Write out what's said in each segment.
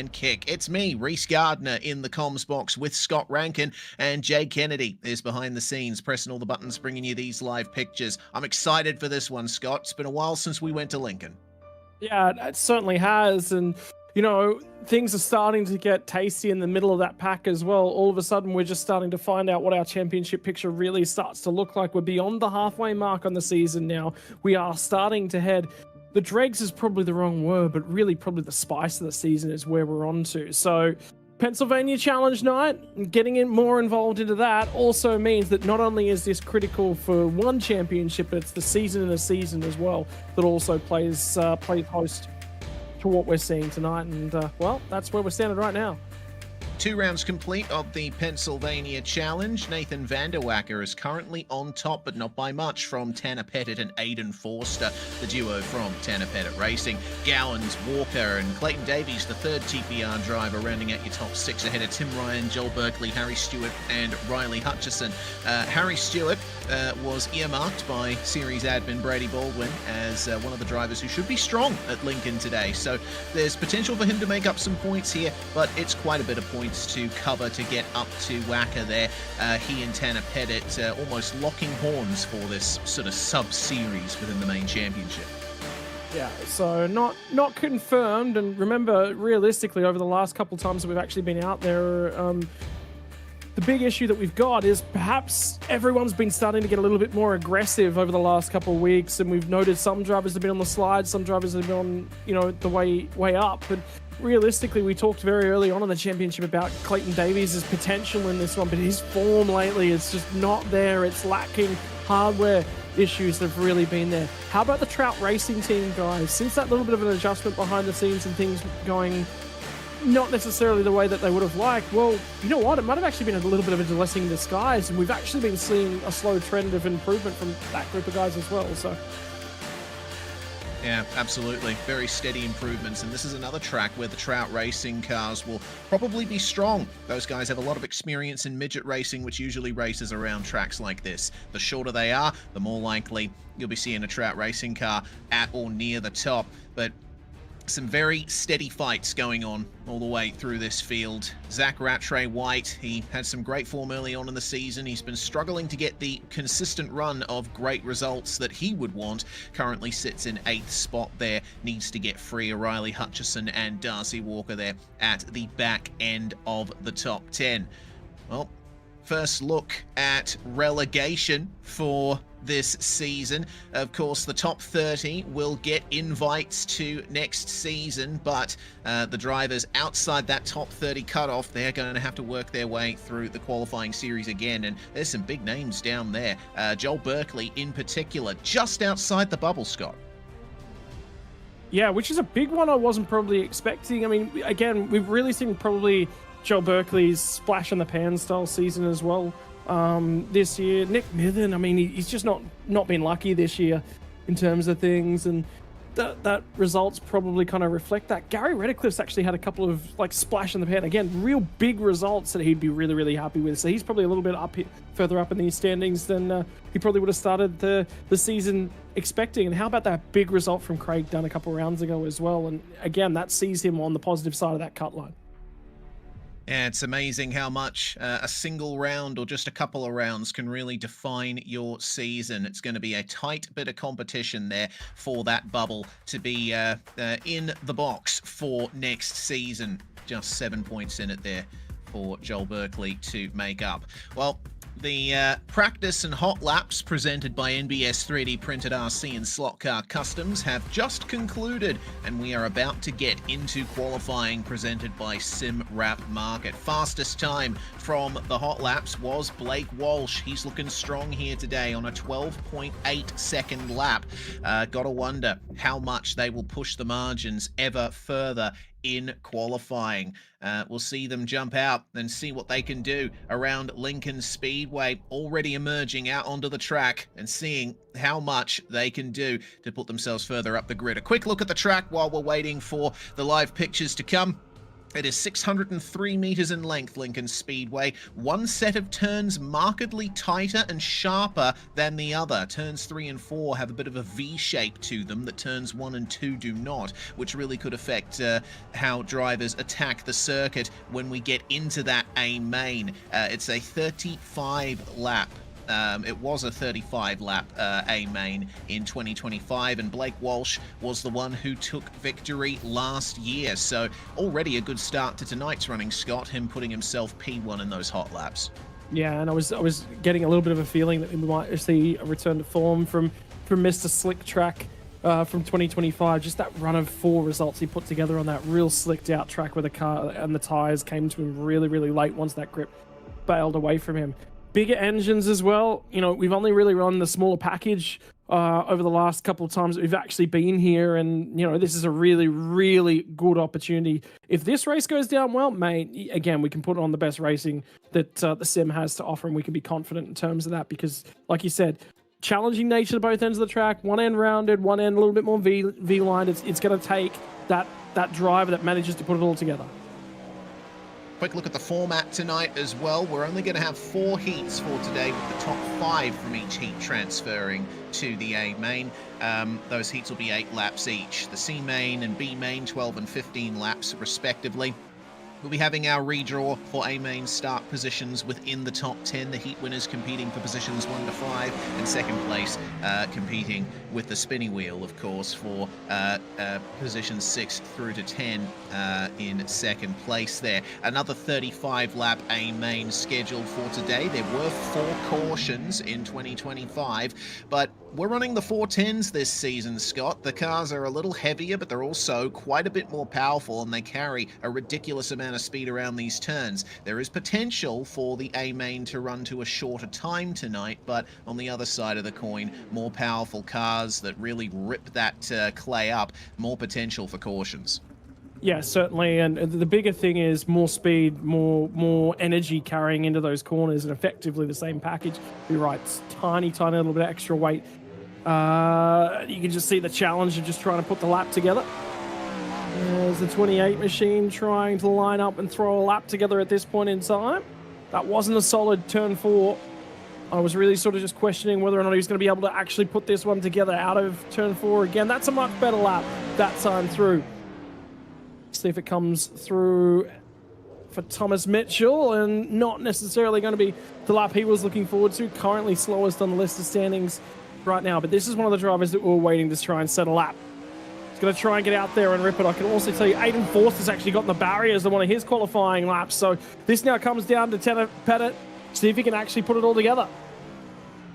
and kick. It's me, Reese Gardner, in the comms box with Scott Rankin, and Jay Kennedy is behind the scenes, pressing all the buttons, bringing you these live pictures. I'm excited for this one, Scott. It's been a while since we went to Lincoln. Yeah, it certainly has. And, you know, things are starting to get tasty in the middle of that pack as well. All of a sudden, we're just starting to find out what our championship picture really starts to look like. We're beyond the halfway mark on the season now. We are starting to head. The dregs is probably the wrong word, but really probably the spice of the season is where we're on to. So Pennsylvania Challenge Night, getting in more involved into that also means that not only is this critical for one championship, but it's the season in a season as well that also plays host to what we're seeing tonight. And, well, that's where we're standing right now. 2 rounds complete of the Pennsylvania Challenge. Nathan Vanderwacker is currently on top, but not by much, from Tanner Pettit and Aidan Forster, the duo from Tanner Pettit Racing. Gowans, Walker, and Clayton Davies, the third TPR driver, rounding out your top 6 ahead of Tim Ryan, Joel Berkeley, Harry Stewart, and Riley Hutchison. Harry Stewart was earmarked by series admin Brady Baldwin as one of the drivers who should be strong at Lincoln today. So there's potential for him to make up some points here, but it's quite a bit of points to cover to get up to Wacker there. He and Tanner Pettit almost locking horns for this sort of sub-series within the main championship. Yeah, so not confirmed. And remember, realistically, over the last couple of times that we've actually been out there, the big issue that we've got is perhaps everyone's been starting to get a little bit more aggressive over the last couple of weeks, and we've noticed some drivers have been on the slide, some drivers have been on, you know, the way up. But realistically, we talked very early on in the championship about Clayton Davies' potential in this one, but his form lately is just not there. It's lacking. Hardware issues have really been there. How about the Trout Racing team, guys? Since that little bit of an adjustment behind the scenes and things going not necessarily the way that they would have liked, well, you know what? It might have actually been a little bit of a blessing in disguise, and we've actually been seeing a slow trend of improvement from that group of guys as well. So yeah, absolutely. Very steady improvements. And this is another track where the Trout Racing cars will probably be strong. Those guys have a lot of experience in midget racing, which usually races around tracks like this. The shorter they are, the more likely you'll be seeing a Trout Racing car at or near the top. But some very steady fights going on all the way through this field. Zach Rattray White, he had some great form early on in the season. He's been struggling to get the consistent run of great results that he would want. Currently sits in 8th spot there. Needs to get free. O'Reilly Hutchison and Darcy Walker there at the back end of the top 10. Well, first look at relegation for this season. Of course, the top 30 will get invites to next season, but the drivers outside that top 30 cutoff, they're going to have to work their way through the qualifying series again, and there's some big names down there. Joel Berkeley in particular, just outside the bubble, Scott. yeah, which is a big one I wasn't probably expecting. I mean, again, we've really seen probably Joel Berkeley's splash in the pan style season as well this year. Nick Mithen, I mean, he's just not been lucky this year in terms of things, and that results probably kind of reflect that. Gary Redcliffe's actually had a couple of like splash in the pan, again, real big results that he'd be really happy with. So he's probably a little bit further up in these standings than he probably would have started the season expecting. And how about that big result from Craig Dunn a couple of rounds ago as well? And again, that sees him on the positive side of that cut line. Yeah, it's amazing how much a single round or just a couple of rounds can really define your season. It's going to be a tight bit of competition there for that bubble to be in the box for next season. Just 7 points in it there for Joel Berkeley to make up. Well, the practice and hot laps presented by NBS 3D Printed RC and Slot Car Customs have just concluded, and we are about to get into qualifying presented by SimWrap Market. Fastest time from the hot laps was Blake Walsh. He's looking strong here today on a 12.8 second lap. Gotta wonder how much they will push the margins ever further in qualifying. We'll see them jump out and see what they can do around Lincoln Speedway, already emerging out onto the track and seeing how much they can do to put themselves further up the grid. A quick look at the track while we're waiting for the live pictures to come. It is 603 meters in length, Lincoln Speedway. One set of turns markedly tighter and sharper than the other. Turns 3 and 4 have a bit of a V shape to them that turns 1 and 2 do not, which really could affect how drivers attack the circuit when we get into that A main. It's a 35 lap. It was a 35-lap A main in 2025, and Blake Walsh was the one who took victory last year. So already a good start to tonight's running, Scott, him putting himself P1 in those hot laps. Yeah, and I was getting a little bit of a feeling that we might see a return to form from Mr. Slick Track from 2025. Just that run of 4 results he put together on that real slicked out track where the car and the tires came to him really, really late once that grip bailed away from him. Bigger engines as well. You know, we've only really run the smaller package over the last couple of times that we've actually been here, and you know, this is a really, really good opportunity. If this race goes down well, mate, again, we can put on the best racing that the sim has to offer, and we can be confident in terms of that because, like you said, challenging nature to both ends of the track, one end rounded, one end a little bit more V-lined. It's going to take that driver that manages to put it all together. Quick look at the format tonight as well. We're only going to have 4 heats for today, with the top 5 from each heat transferring to the A main. Those heats will be 8 laps each. The C main and B main, 12 and 15 laps respectively. We'll be having our redraw for A main start positions within the top 10. The heat winners competing for positions 1 to 5, and second place competing with the spinning wheel, of course, for positions 6 through to 10 in second place there. Another 35-lap A main scheduled for today. There were 4 cautions in 2025, but we're running the 410s this season, Scott. The cars are a little heavier, but they're also quite a bit more powerful, and they carry a ridiculous amount of speed around these turns. There is potential for the A main to run to a shorter time tonight, but on the other side of the coin, more powerful cars that really rip that clay up, more potential for cautions. Yeah, certainly, and the bigger thing is more speed, more energy carrying into those corners, and effectively the same package. You're right, it's tiny little bit extra weight. You can just see the challenge of just trying to put the lap together. There's the 28 machine trying to line up and throw a lap together at this point in time. That wasn't a solid turn 4. I was really sort of just questioning whether or not he was going to be able to actually put this one together out of turn 4 again. That's a much better lap that time through. See if it comes through for Thomas Mitchell, and not necessarily going to be the lap he was looking forward to. Currently slowest on the list of standings right now, but this is one of the drivers that we're waiting to try and set a lap. He's going to try and get out there and rip it. I can also tell you Aiden Forster's actually gotten the barriers on one of his qualifying laps, so this now comes down to Tanner Pettit. See if he can actually put it all together.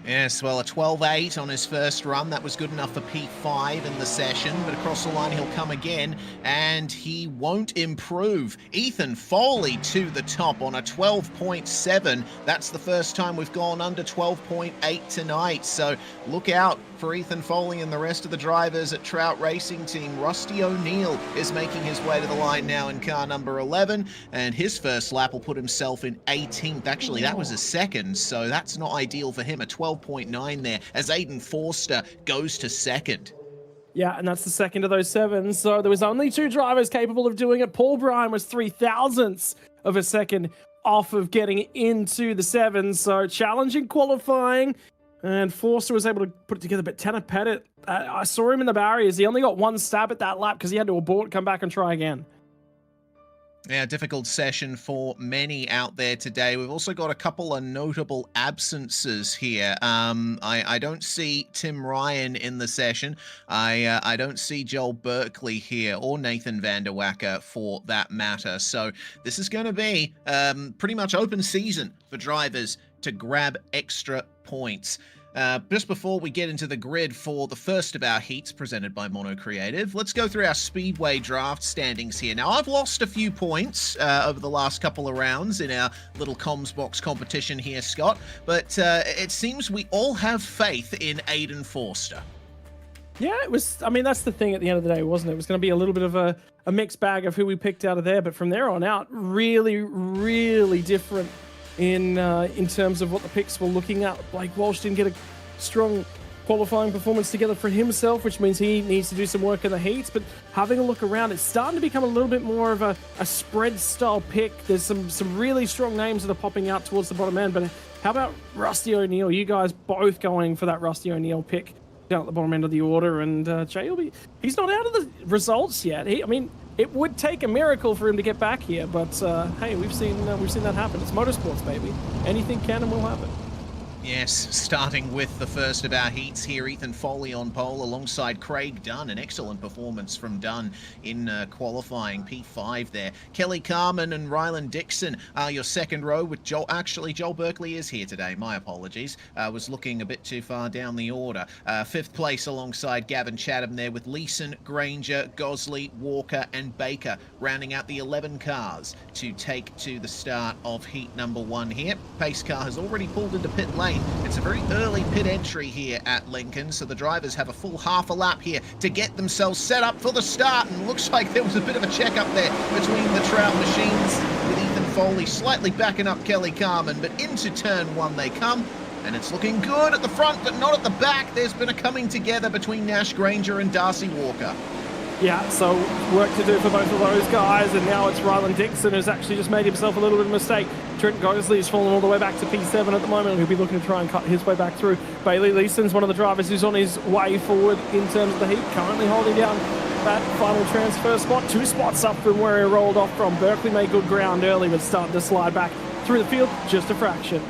Yes, well, a 12.8 on his first run. That was good enough for P5 in the session, but across the line he'll come again, and he won't improve. Ethan Foley to the top on a 12.7. That's the first time we've gone under 12.8 tonight, so look out for Ethan Foley and the rest of the drivers at Trout Racing Team. Rusty O'Neill is making his way to the line now in car number 11, and his first lap will put himself in 18th. Actually, that was a second, so that's not ideal for him. A 12.9 there as Aiden Forster goes to second. Yeah, and that's the second of those 7. So there was only 2 drivers capable of doing it. Paul Bryan was 3,000ths of a second off of getting into the 7. So challenging qualifying. And Forster was able to put it together, but Tanner Pettit, I saw him in the barriers. He only got 1 stab at that lap because he had to abort, come back and try again. Yeah, difficult session for many out there today. We've also got a couple of notable absences here. I don't see Tim Ryan in the session. I don't see Joel Berkeley here, or Nathan Van der Wacker for that matter. So this is going to be pretty much open season for drivers to grab extra points. Just before we get into the grid for the first of our heats presented by Mono Creative, let's go through our Speedway draft standings here. Now, I've lost a few points over the last couple of rounds in our little comms box competition here, Scott, but it seems we all have faith in Aiden Forster. Yeah, it was. I mean, that's the thing at the end of the day, wasn't it? It was going to be a little bit of a mixed bag of who we picked out of there, but from there on out, really, really different in terms of what the picks were looking at. Blake Walsh didn't get a strong qualifying performance together for himself, which means he needs to do some work in the heats. But having a look around, it's starting to become a little bit more of a spread style pick. There's some really strong names that are popping out towards the bottom end. But how about Rusty O'Neill? You guys both going for that Rusty O'Neill pick down at the bottom end of the order, and Jay will he's not out of the results yet. I mean, it would take a miracle for him to get back here, but hey, we've seen that happen. It's motorsports, baby. Anything can and will happen. Yes, starting with the first of our heats here, Ethan Foley on pole alongside Craig Dunn. An excellent performance from Dunn in qualifying, P5 there. Kelly Carman and Rylan Dixon are your second row with Joel. Actually, Joel Berkeley is here today. My apologies. Was looking a bit too far down the order. Fifth place alongside Gavin Chatham there with Leeson, Granger, Gosley, Walker and Baker rounding out the 11 cars to take to the start of heat number 1 here. Pace car has already pulled into pit lane. It's a very early pit entry here at Lincoln, so the drivers have a full half a lap here to get themselves set up for the start, and looks like there was a bit of a check-up there between the Trout machines, with Ethan Foley slightly backing up Kelly Carman, but into turn 1 they come, and it's looking good at the front, but not at the back. There's been a coming together between Nash Granger and Darcy Walker. Yeah, so work to do for both of those guys, and now it's Rylan Dixon who's actually just made himself a little bit of a mistake. Trent Gosley is falling all the way back to P7 at the moment. He'll be looking to try and cut his way back through. Bailey Leeson's one of the drivers who's on his way forward in terms of the heat, currently holding down that final transfer spot. 2 spots up from where he rolled off from. Berkeley made good ground early, but starting to slide back through the field just a fraction.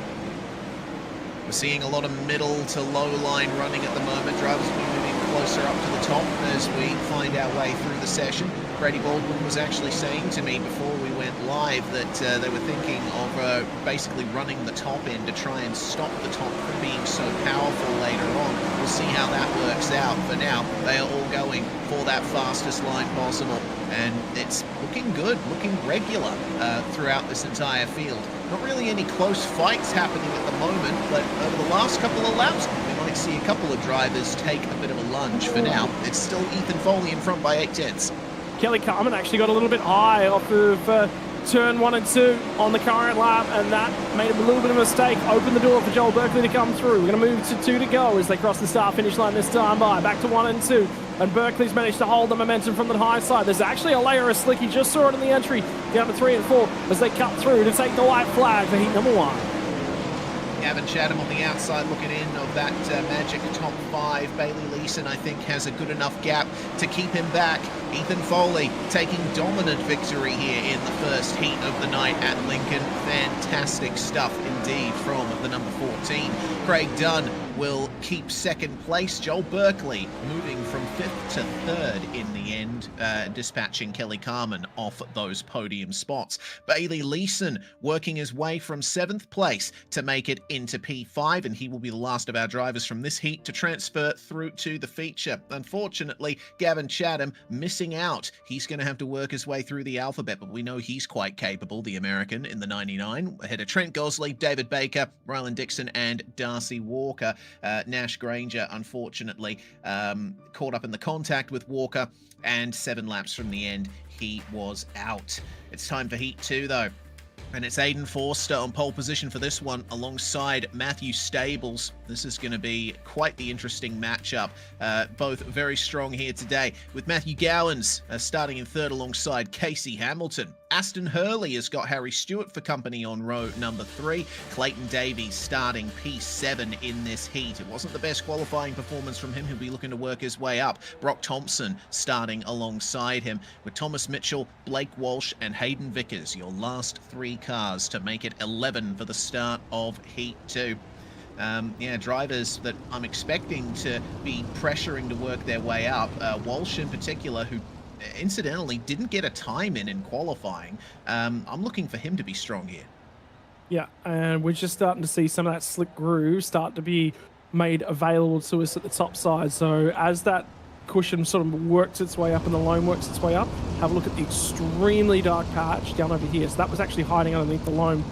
We're seeing a lot of middle to low line running at the moment. Drivers will be moving closer up to the top as we find our way through the session. Brady Baldwin was actually saying to me before we went live that they were thinking of basically running the top end to try and stop the top from being so powerful later on. We'll see how that works out. For now, they are all going for that fastest line possible, and it's looking good, looking regular throughout this entire field. Not really any close fights happening at the moment, but over the last couple of laps, we might see a couple of drivers take a bit of a lunge. For now, it's still Ethan Foley in front by 8/10. Kelly Carman actually got a little bit high off of turn 1 and 2 on the current lap, and that made a little bit of a mistake. Opened the door for Joel Berkeley to come through. We're going to move to 2 to go as they cross the start-finish line this time by. Back to 1 and 2. And Berkeley's managed to hold the momentum from the high side. There's actually a layer of slick. You just saw it in the entry down to 3 and 4 as they cut through to take the white flag for heat number 1. Gavin Chatham on the outside looking in of that magic top 5. Bailey Leeson, I think, has a good enough gap to keep him back. Ethan Foley taking dominant victory here in the first heat of the night at Lincoln. Fantastic stuff indeed from the number 14. Craig Dunn will keep second place. Joel Berkeley moving from 5th to 3rd in the end, dispatching Kelly Carman off those podium spots. Bailey Leeson working his way from 7th place to make it into P5, and he will be the last of our drivers from this heat to transfer through to the feature. Unfortunately, Gavin Chatham missing out. He's going to have to work his way through the alphabet, but we know he's quite capable, the American, in the 99. Ahead of Trent Gosley, David Baker, Rylan Dixon, and Darcy Walker. Nash Granger, unfortunately, caught up in the contact with Walker, and 7 laps from the end, he was out. It's time for Heat 2, though. And it's Aiden Forster on pole position for this one alongside Matthew Stables. This is going to be quite the interesting matchup. Both very strong here today, with Matthew Gowans starting in 3rd alongside Casey Hamilton. Aston Hurley has got Harry Stewart for company on row number 3. Clayton Davies starting P7 in this heat. It wasn't the best qualifying performance from him. He'll be looking to work his way up. Brock Thompson starting alongside him, with Thomas Mitchell, Blake Walsh, and Hayden Vickers, your last 3 cars to make it 11 for the start of Heat 2. Yeah, drivers that I'm expecting to be pressuring to work their way up. Walsh in particular, who incidentally didn't get a time in qualifying. I'm looking for him to be strong here. Yeah, and we're just starting to see some of that slick groove start to be made available to us at the top side. So as that cushion sort of works its way up and the loam works its way up, have a look at the extremely dark patch down over here. So that was actually hiding underneath the loam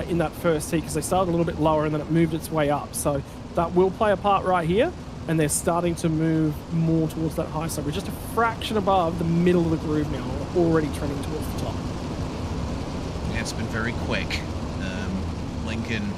in that first heat, because they started a little bit lower and then it moved its way up. So that will play a part right here, and they're starting to move more towards that high side. We're just a fraction above the middle of the groove now. We're already trending towards the top. Yeah, it's been very quick. Lincoln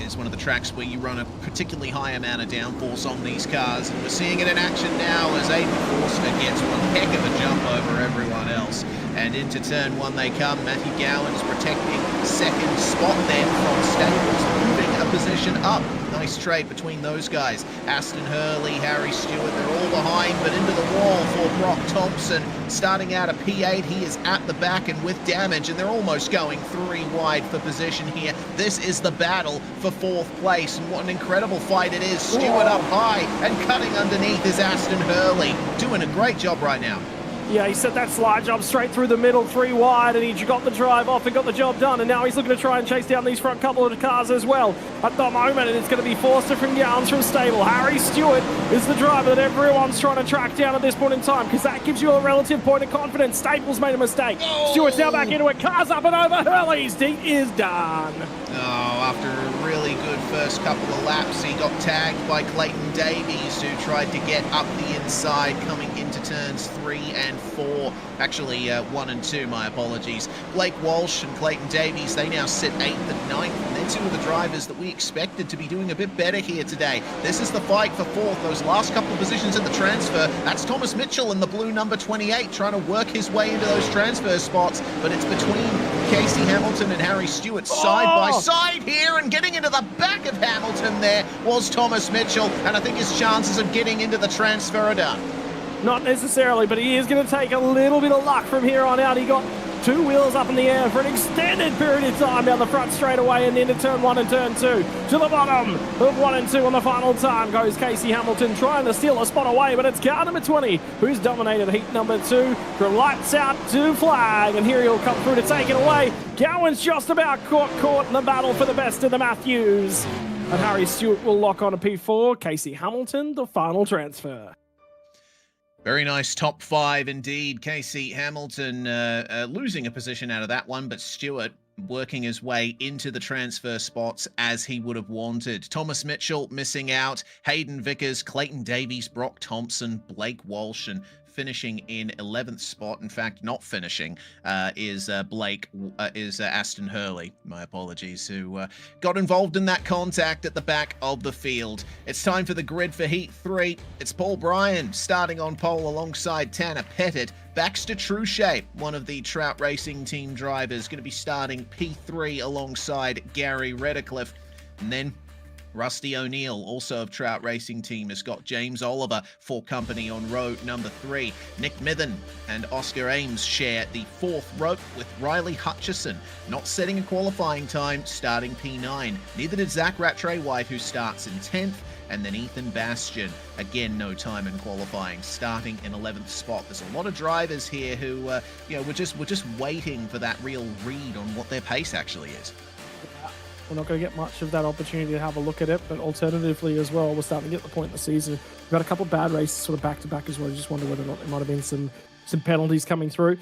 is one of the tracks where you run a particularly high amount of downforce on these cars, and we're seeing it in action now as Aiden Forster gets one heck of a jump over everyone else. And into turn one they come. Matthew Gowans protecting second spot then from Staples, moving a position up. Nice trade between those guys. Aston Hurley, Harry Stewart, they're all behind, but into the wall for Brock Thompson. Starting out a P8, he is at the back and with damage, and they're almost going 3 wide for position here. This is the battle for 4th place, and what an incredible fight it is. Stewart up high, and cutting underneath is Aston Hurley. Doing a great job right now. Yeah, he set that slide jump straight through the middle, 3 wide, and he got the drive off and got the job done. And now he's looking to try and chase down these front couple of cars as well at the moment. And it's going to be Forster from Gowans from Stable. Harry Stewart is the driver that everyone's trying to track down at this point in time, because that gives you a relative point of confidence. Staples made a mistake. Oh. Stewart's now back into it. Cars up and over. Hurley's deep is done. Oh, after a really good first couple of laps, he got tagged by Clayton Davies, who tried to get up the inside, coming into turns 3 and 4. Actually, 1 and 2, my apologies. Blake Walsh and Clayton Davies, they now sit 8th and 9th, and they're 2 of the drivers that we expected to be doing a bit better here today. This is the fight for 4th. Those last couple of positions in the transfer, that's Thomas Mitchell in the blue number 28, trying to work his way into those transfer spots, but it's between Casey Hamilton and Harry Stewart side by side here, and getting into the back of Hamilton there was Thomas Mitchell, and I think his chances of getting into the transfer are done. Not necessarily, but he is going to take a little bit of luck from here on out. He got 2 wheels up in the air for an extended period of time down the front straightaway, and into turn 1 and turn 2. To the bottom of 1 and 2 on the final time goes Casey Hamilton, trying to steal a spot away, but it's car number 20 who's dominated heat number 2 from lights out to flag, and here he'll come through to take it away. Gowans just about caught in the battle for the best of the Matthews. And Harry Stewart will lock on a P4. Casey Hamilton, the final transfer. Very nice top 5 indeed. Casey Hamilton losing a position out of that one, but Stewart working his way into the transfer spots as he would have wanted. Thomas Mitchell missing out. Hayden Vickers, Clayton Davies, Brock Thompson, Blake Walsh, and finishing in 11th spot, in fact not finishing, is Aston Hurley, my apologies, who got involved in that contact at the back of the field. It's time for the grid for Heat 3. It's Paul Bryan starting on pole alongside Tanner Pettit. Baxter Trueshape, one of the Trout Racing Team drivers, going to be starting P3 alongside Gary Redcliffe. And then Rusty O'Neill, also of Trout Racing Team, has got James Oliver for company on row number 3. Nick Mithen and Oscar Ames share the 4th row with Riley Hutchison, not setting a qualifying time, starting P9. Neither did Zach Rattray-White, who starts in 10th. And then Ethan Bastian, again, no time in qualifying, starting in 11th spot. There's a lot of drivers here who, we're just waiting for that real read on what their pace actually is. We're not going to get much of that opportunity to have a look at it, but alternatively as well, we're starting to get the point in the season. We've got a couple of bad races sort of back-to-back as well. I just wonder whether or not there might have been some penalties coming through.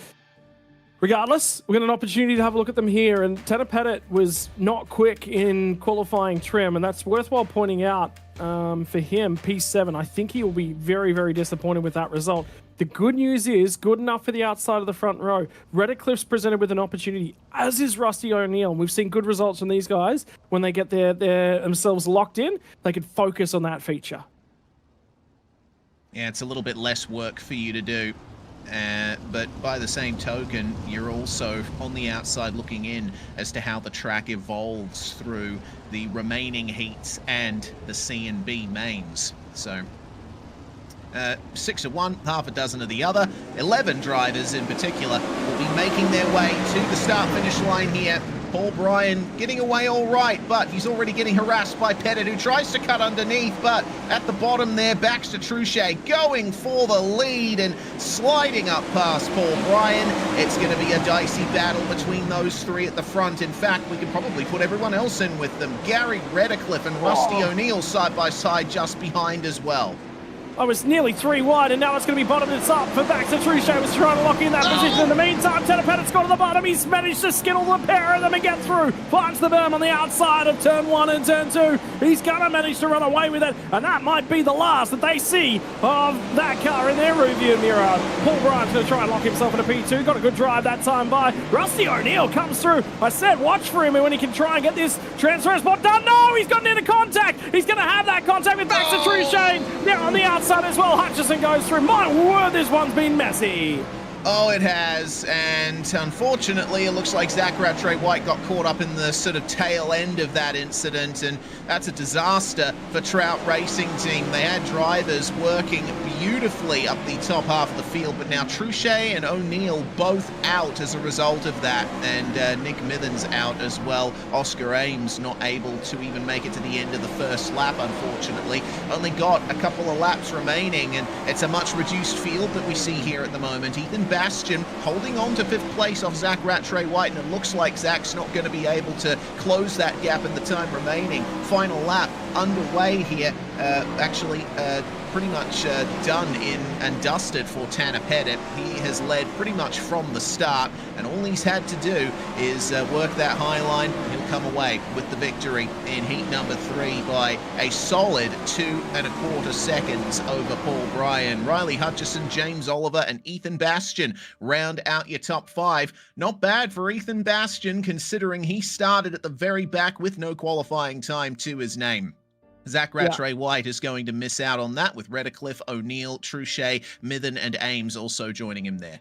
Regardless, we've got an opportunity to have a look at them here, and Tanner Pettit was not quick in qualifying trim, and that's worthwhile pointing out for him, P7. I think he will be very, very disappointed with that result. The good news is, good enough for the outside of the front row. Redcliffe's presented with an opportunity, as is Rusty O'Neill. We've seen good results from these guys. When they get themselves locked in, they can focus on that feature. Yeah, it's a little bit less work for you to do. But by the same token, you're also on the outside looking in as to how the track evolves through the remaining heats and the C and B mains. So 6 of one, half a dozen of the other. 11 drivers in particular will be making their way to the start-finish line here. Paul Bryan getting away all right, but he's already getting harassed by Pettit, who tries to cut underneath, but at the bottom there, Baxter Trueshape going for the lead and sliding up past Paul Bryan. It's going to be a dicey battle between those 3 at the front. In fact, we could probably put everyone else in with them. Gary Redcliffe and Rusty O'Neill side by side just behind as well. I was nearly 3 wide, and now it's going to be bottomed up for Baxter Truchet. Was trying to lock in that position. In the meantime, Tanner Pettit's got to the bottom. He's managed to skittle the pair of them and get through. Finds the berm on the outside of turn 1 and turn 2. He's going to manage to run away with it, and that might be the last that they see of that car in their rearview mirror. Paul Bryant's going to try and lock himself in a P2. Got a good drive that time by Rusty O'Neill. Comes through. I said watch for him when he can try and get this transfer spot done. No, he's gotten into contact. He's going to have that contact with Baxter Truchet. Now on the outside as well. Hutchison goes through. My word, this one's been messy. Oh, it has, and unfortunately it looks like Zach Rattray-White got caught up in the sort of tail end of that incident, and that's a disaster for Trout Racing Team. They had drivers working beautifully up the top half of the field, but now Truchet and O'Neill both out as a result of that, and Nick Mithen's out as well. Oscar Ames not able to even make it to the end of the first lap, unfortunately. Only got a couple of laps remaining, and it's a much reduced field that we see here at the moment. Ethan Bastian holding on to 5th place off Zach Rattray-White, and it looks like Zach's not going to be able to close that gap in the time remaining. Final lap underway here, pretty much done in and dusted for Tanner Pettit. He has led pretty much from the start, and all he's had to do is work that high line. He'll come away with the victory in heat number 3 by a solid 2 1/4 seconds over Paul Bryan. Riley Hutchison, James Oliver, and Ethan Bastian round out your top 5. Not bad for Ethan Bastian, considering he started at the very back with no qualifying time to his name. Zach Rattray-White is going to miss out on that, with Redcliffe, O'Neill, Truchet, Mithen, and Ames also joining him there.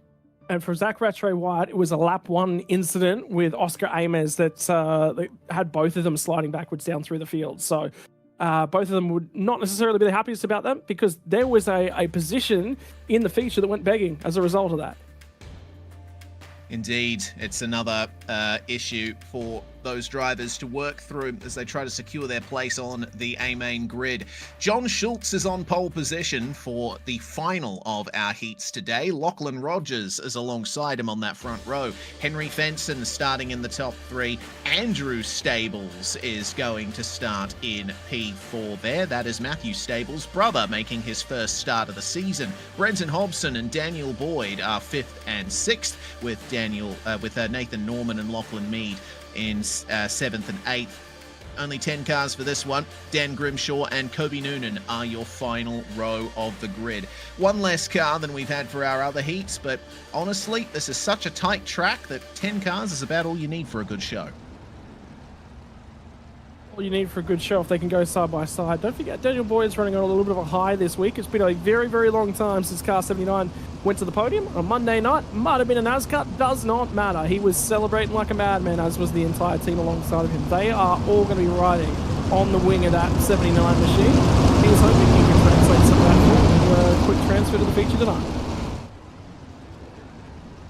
And for Zach Rattray-White, it was a lap 1 incident with Oscar Ames that had both of them sliding backwards down through the field. So both of them would not necessarily be the happiest about that, because there was a position in the feature that went begging as a result of that. Indeed, it's another issue for those drivers to work through as they try to secure their place on the A-main grid. John Schultz is on pole position for the final of our heats today. Lachlan Rogers is alongside him on that front row. Henry Fenson starting in the top 3. Andrew Stables is going to start in P4 there. That is Matthew Stables' brother making his first start of the season. Brenton Hobson and Daniel Boyd are 5th and 6th, with Nathan Norman and Lachlan Mead in 7th and 8th. Only 10 cars for this one. Dan Grimshaw and Kobe Noonan are your final row of the grid. One less car than we've had for our other heats, but honestly, this is such a tight track that 10 cars is about all you need for a good show. All you need for a good show if they can go side by side. Don't forget, Daniel Boyd's running on a little bit of a high this week. It's been a very, very long time since car 79 went to the podium on Monday night. Might have been a NASCAR, does not matter. He was celebrating like a madman, as was the entire team alongside of him. They are all going to be riding on the wing of that 79 machine. He was hoping he could translate some of that for a quick transfer to the feature tonight.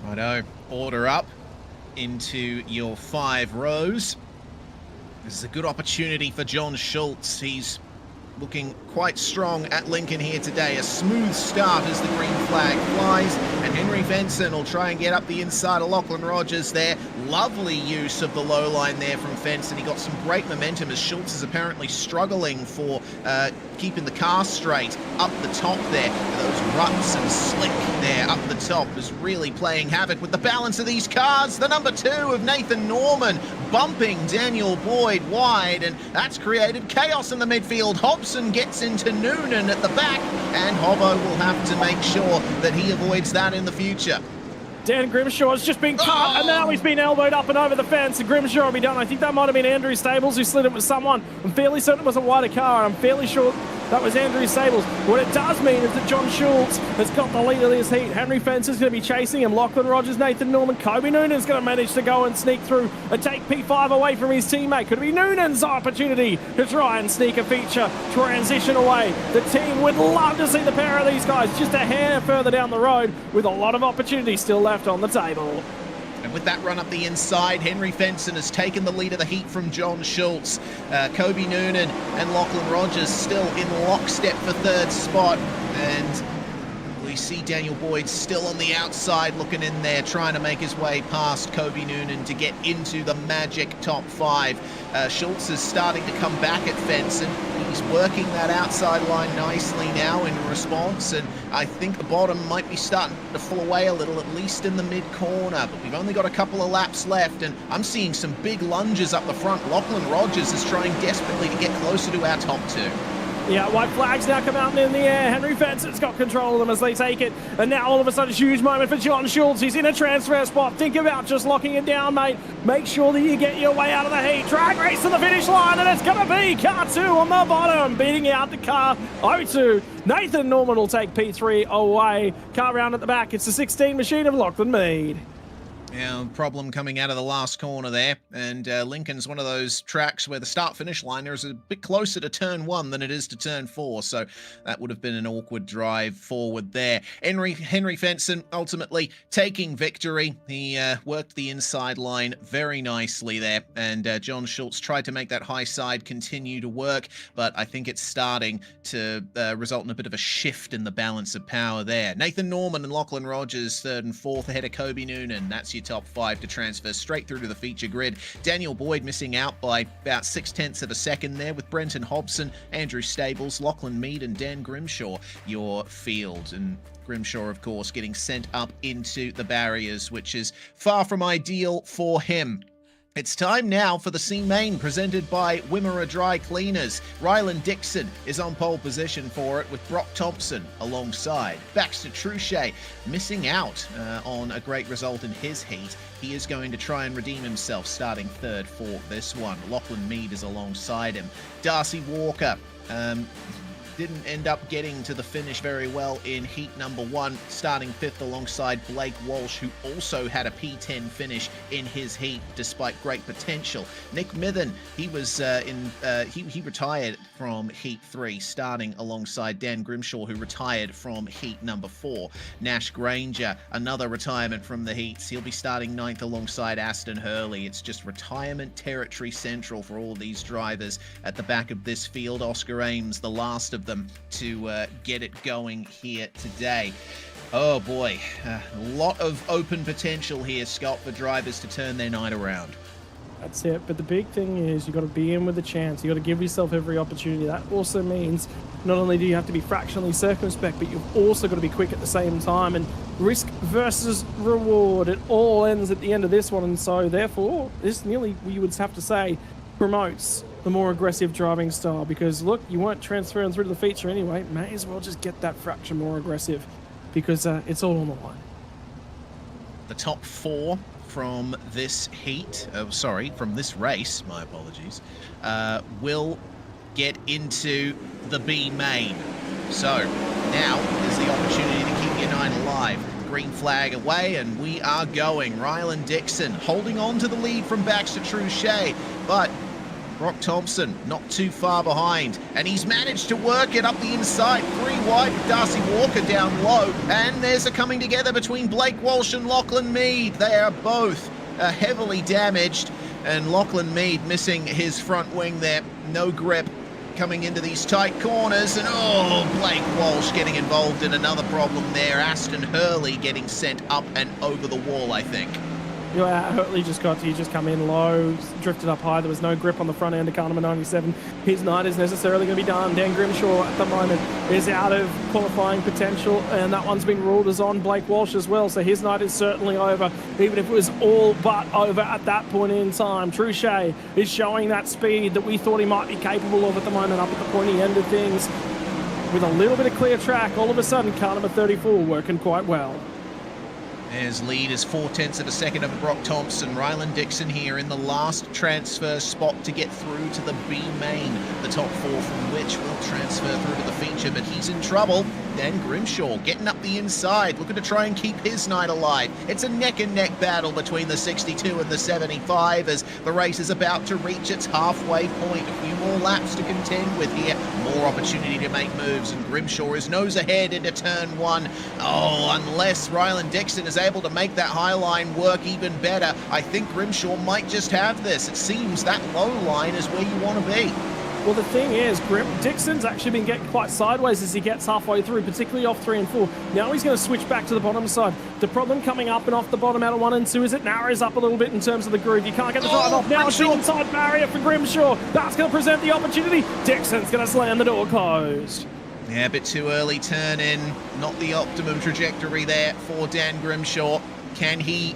Righto, order up into your 5 rows. This is a good opportunity for John Schultz. He's looking quite strong at Lincoln here today. A smooth start as the green flag flies, and Henry Fenson will try and get up the inside of Lachlan Rogers there. Lovely use of the low line there from Fenson. He got some great momentum as Schultz is apparently struggling for keeping the car straight up the top there. Those ruts and slick there up the top is really playing havoc with the balance of these cars. The number 2 of Nathan Norman bumping Daniel Boyd wide, and that's created chaos in the midfield. Hobson gets into Noonan at the back, and Hobbo will have to make sure that he avoids that in the future. Dan Grimshaw has just been cut, and now he's been elbowed up and over the fence, and Grimshaw will be done. I think that might have been Andrew Stables who slid it with someone. I'm fairly certain it was a wider car, and I'm fairly sure that was Andrew Stables. What it does mean is that John Schultz has got the lead of this heat. Henry Fencer's going to be chasing him. Lachlan Rogers, Nathan Norman, Kobe Noonan's going to manage to go and sneak through and take P5 away from his teammate. Could it be Noonan's opportunity to try and sneak a feature transition away? The team would love to see the pair of these guys just a hair further down the road, with a lot of opportunity still left on the table. And with that run up the inside, Henry Fenson has taken the lead of the heat from John Schultz. Kobe Noonan and Lachlan Rogers still in lockstep for 3rd spot. And We see Daniel Boyd still on the outside, looking in there, trying to make his way past Kobe Noonan to get into the magic top 5. Schultz is starting to come back at Fenson. He's working that outside line nicely now in response, and I think the bottom might be starting to fall away a little, at least in the mid-corner, but we've only got a couple of laps left, and I'm seeing some big lunges up the front. Lachlan Rogers is trying desperately to get closer to our top 2. Yeah, white flags now come out in the air. Henry Fenson's got control of them as they take it. And now all of a sudden, huge moment for John Schultz. He's in a transfer spot. Think about just locking it down, mate. Make sure that you get your way out of the heat. Drag race to the finish line, and it's going to be car 2 on the bottom, beating out the car 02. Nathan Norman will take P3 away. Car round at the back. It's the 16 machine of Lachlan Mead. Yeah, problem coming out of the last corner there, and Lincoln's one of those tracks where the start-finish line is a bit closer to turn 1 than it is to turn 4, so that would have been an awkward drive forward there. Henry Fenson ultimately taking victory. He worked the inside line very nicely there, and John Schultz tried to make that high side continue to work, but I think it's starting to result in a bit of a shift in the balance of power there. Nathan Norman and Lachlan Rogers 3rd and 4th ahead of Kobe Noonan. That's your top 5 to transfer straight through to the feature grid. Daniel Boyd missing out by about 0.6 of a second there, with Brenton Hobson, Andrew Stables, Lachlan Mead and Dan Grimshaw your field. And Grimshaw, of course, getting sent up into the barriers, which is far from ideal for him. It's time now for the C-Main, presented by Wimmera Dry Cleaners. Ryland Dixon is on pole position for it, with Brock Thompson alongside. Baxter Truchet missing out on a great result in his heat. He is going to try and redeem himself, starting 3rd for this one. Lachlan Mead is alongside him. Darcy Walker didn't end up getting to the finish very well in heat number 1, starting 5th alongside Blake Walsh, who also had a P10 finish in his heat despite great potential. Nick Mithen, he was he retired from heat 3, starting alongside Dan Grimshaw, who retired from heat number 4. Nash Granger, another retirement from the heats. He'll be starting 9th alongside Aston Hurley. It's just retirement territory central for all these drivers at the back of this field. Oscar Ames, the last of them to get it going here today. Oh boy, a lot of open potential here, Scott, for drivers to turn their night around. That's it, but the big thing is you got to be in with a chance. You got to give yourself every opportunity. That also means not only do you have to be fractionally circumspect, but you've also got to be quick at the same time, and risk versus reward. It all ends at the end of this one, and so therefore this nearly, we would have to say, promotes the more aggressive driving style, because look, you weren't transferring through to the feature anyway. May as well just get that fraction more aggressive, because it's all on the line. The top 4 from this heat, from this race, my apologies, will get into the B main. So now is the opportunity to keep your night alive. Green flag away, and we are going. Ryland Dixon holding on to the lead from Baxter Truchet, but Brock Thompson not too far behind, and he's managed to work it up the inside. 3 wide with Darcy Walker down low, and there's a coming together between Blake Walsh and Lachlan Mead. They are both heavily damaged, and Lachlan Mead missing his front wing there. No grip coming into these tight corners, and Blake Walsh getting involved in another problem there. Aston Hurley getting sent up and over the wall, I think. Yeah, Hurley just come in low, drifted up high. There was no grip on the front end of car number 97. His night is necessarily going to be done. Dan Grimshaw at the moment is out of qualifying potential, and that one's been ruled as on Blake Walsh as well. So his night is certainly over, even if it was all but over at that point in time. Truchet is showing that speed that we thought he might be capable of at the moment, up at the pointy end of things. With a little bit of clear track, all of a sudden, car number 34 working quite well. His lead is 0.4 of a second over Brock Thompson. Ryland Dixon here in the last transfer spot to get through to the B main, the top 4 from which will transfer through to the feature, but he's in trouble. Dan Grimshaw getting up the inside, looking to try and keep his night alive. It's a neck-and-neck battle between the 62 and the 75 as the race is about to reach its halfway point. A few more laps to contend with here. More opportunity to make moves, and Grimshaw is nose ahead into turn 1. Unless Ryland Dixon is able to make that high line work even better, I think Grimshaw might just have this. It seems that low line is where you want to be. Well, the thing is, Dixon's actually been getting quite sideways as he gets halfway through, particularly off 3 and 4. Now he's going to switch back to the bottom side. The problem coming up and off the bottom out of 1 and 2 is it narrows up a little bit in terms of the groove. You can't get the drive off. Now it's the inside barrier for Grimshaw. That's going to present the opportunity. Dixon's going to slam the door closed. Yeah, a bit too early turn in. Not the optimum trajectory there for Dan Grimshaw. Can he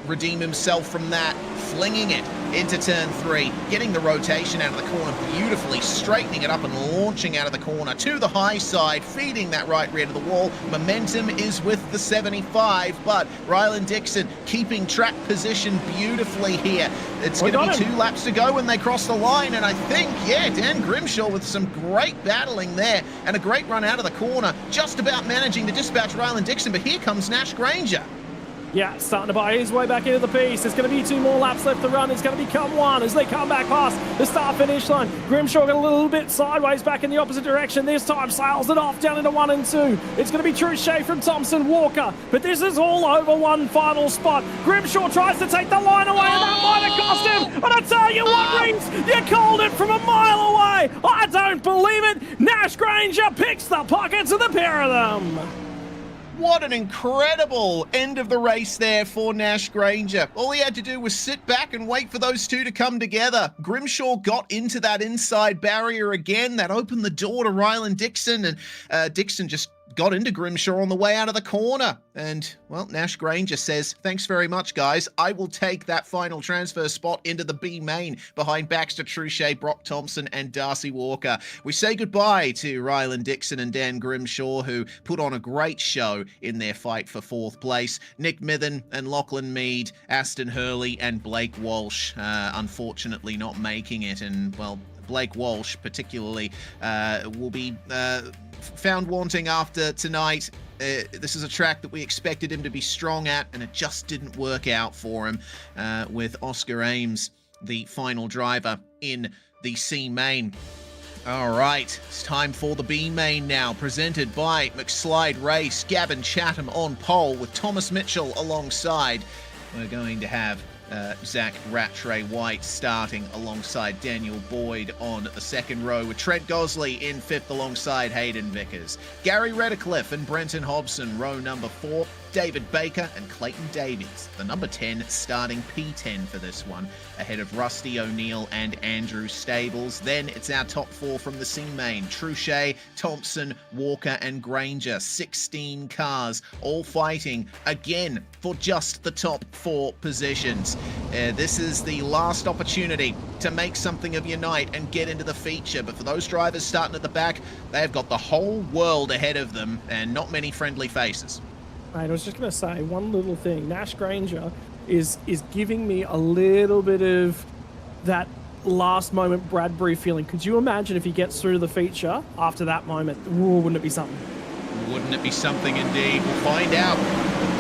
redeem himself from that? Flinging it into turn 3, getting the rotation out of the corner beautifully, straightening it up and launching out of the corner to the high side, feeding that right rear to the wall. Momentum is with the 75, but Ryland Dixon keeping track position beautifully here. It's going to be 2 laps to go when they cross the line, and I think, yeah, Dan Grimshaw with some great battling there and a great run out of the corner, just about managing to dispatch Ryland Dixon, but here comes Nash Granger. Yeah, starting to buy his way back into the piece. There's going to be 2 more laps left to run. It's going to become 1 as they come back past the start-finish line. Grimshaw got a little bit sideways back in the opposite direction. This time sails it off down into 1 and 2. It's going to be Truchet from Thompson Walker, but this is all over one final spot. Grimshaw tries to take the line away, and that might have cost him. And I tell you what, Rings, you called it from a mile away. I don't believe it. Nash Granger picks the pockets of the pair of them. What an incredible end of the race there for Nash Granger. All he had to do was sit back and wait for those 2 to come together. Grimshaw got into that inside barrier again. That opened the door to Ryland Dixon, and Dixon just got into Grimshaw on the way out of the corner. And, well, Nash Granger says, thanks very much, guys. I will take that final transfer spot into the B main behind Baxter Truchet, Brock Thompson, and Darcy Walker. We say goodbye to Ryland Dixon and Dan Grimshaw, who put on a great show in their fight for 4th place. Nick Mithen and Lachlan Mead, Aston Hurley, and Blake Walsh, unfortunately not making it. And, well, Blake Walsh particularly will be found wanting after tonight. This is a track that we expected him to be strong at, and it just didn't work out for him with Oscar Ames, the final driver in the C main. All right, it's time for the B main now, presented by McSlide Race. Gavin Chatham on pole with Thomas Mitchell alongside. We're going to have Zach Rattray White starting alongside Daniel Boyd on the 2nd row, with Trent Gosley in 5th alongside Hayden Vickers. Gary Redcliffe and Brenton Hobson, row number 4. David Baker and Clayton Davies, the number 10 starting P10 for this one, ahead of Rusty O'Neill and Andrew Stables. Then it's our top 4 from the C main: Truchet, Thompson, Walker, and Granger. 16 cars, all fighting again for just the top 4 positions. This is the last opportunity to make something of your night and get into the feature. But for those drivers starting at the back, they've got the whole world ahead of them and not many friendly faces. Right, I was just going to say one little thing. Nash Granger is giving me a little bit of that last moment Bradbury feeling. Could you imagine if he gets through to the feature after that moment? Ooh, wouldn't it be something? Wouldn't it be something indeed? We'll find out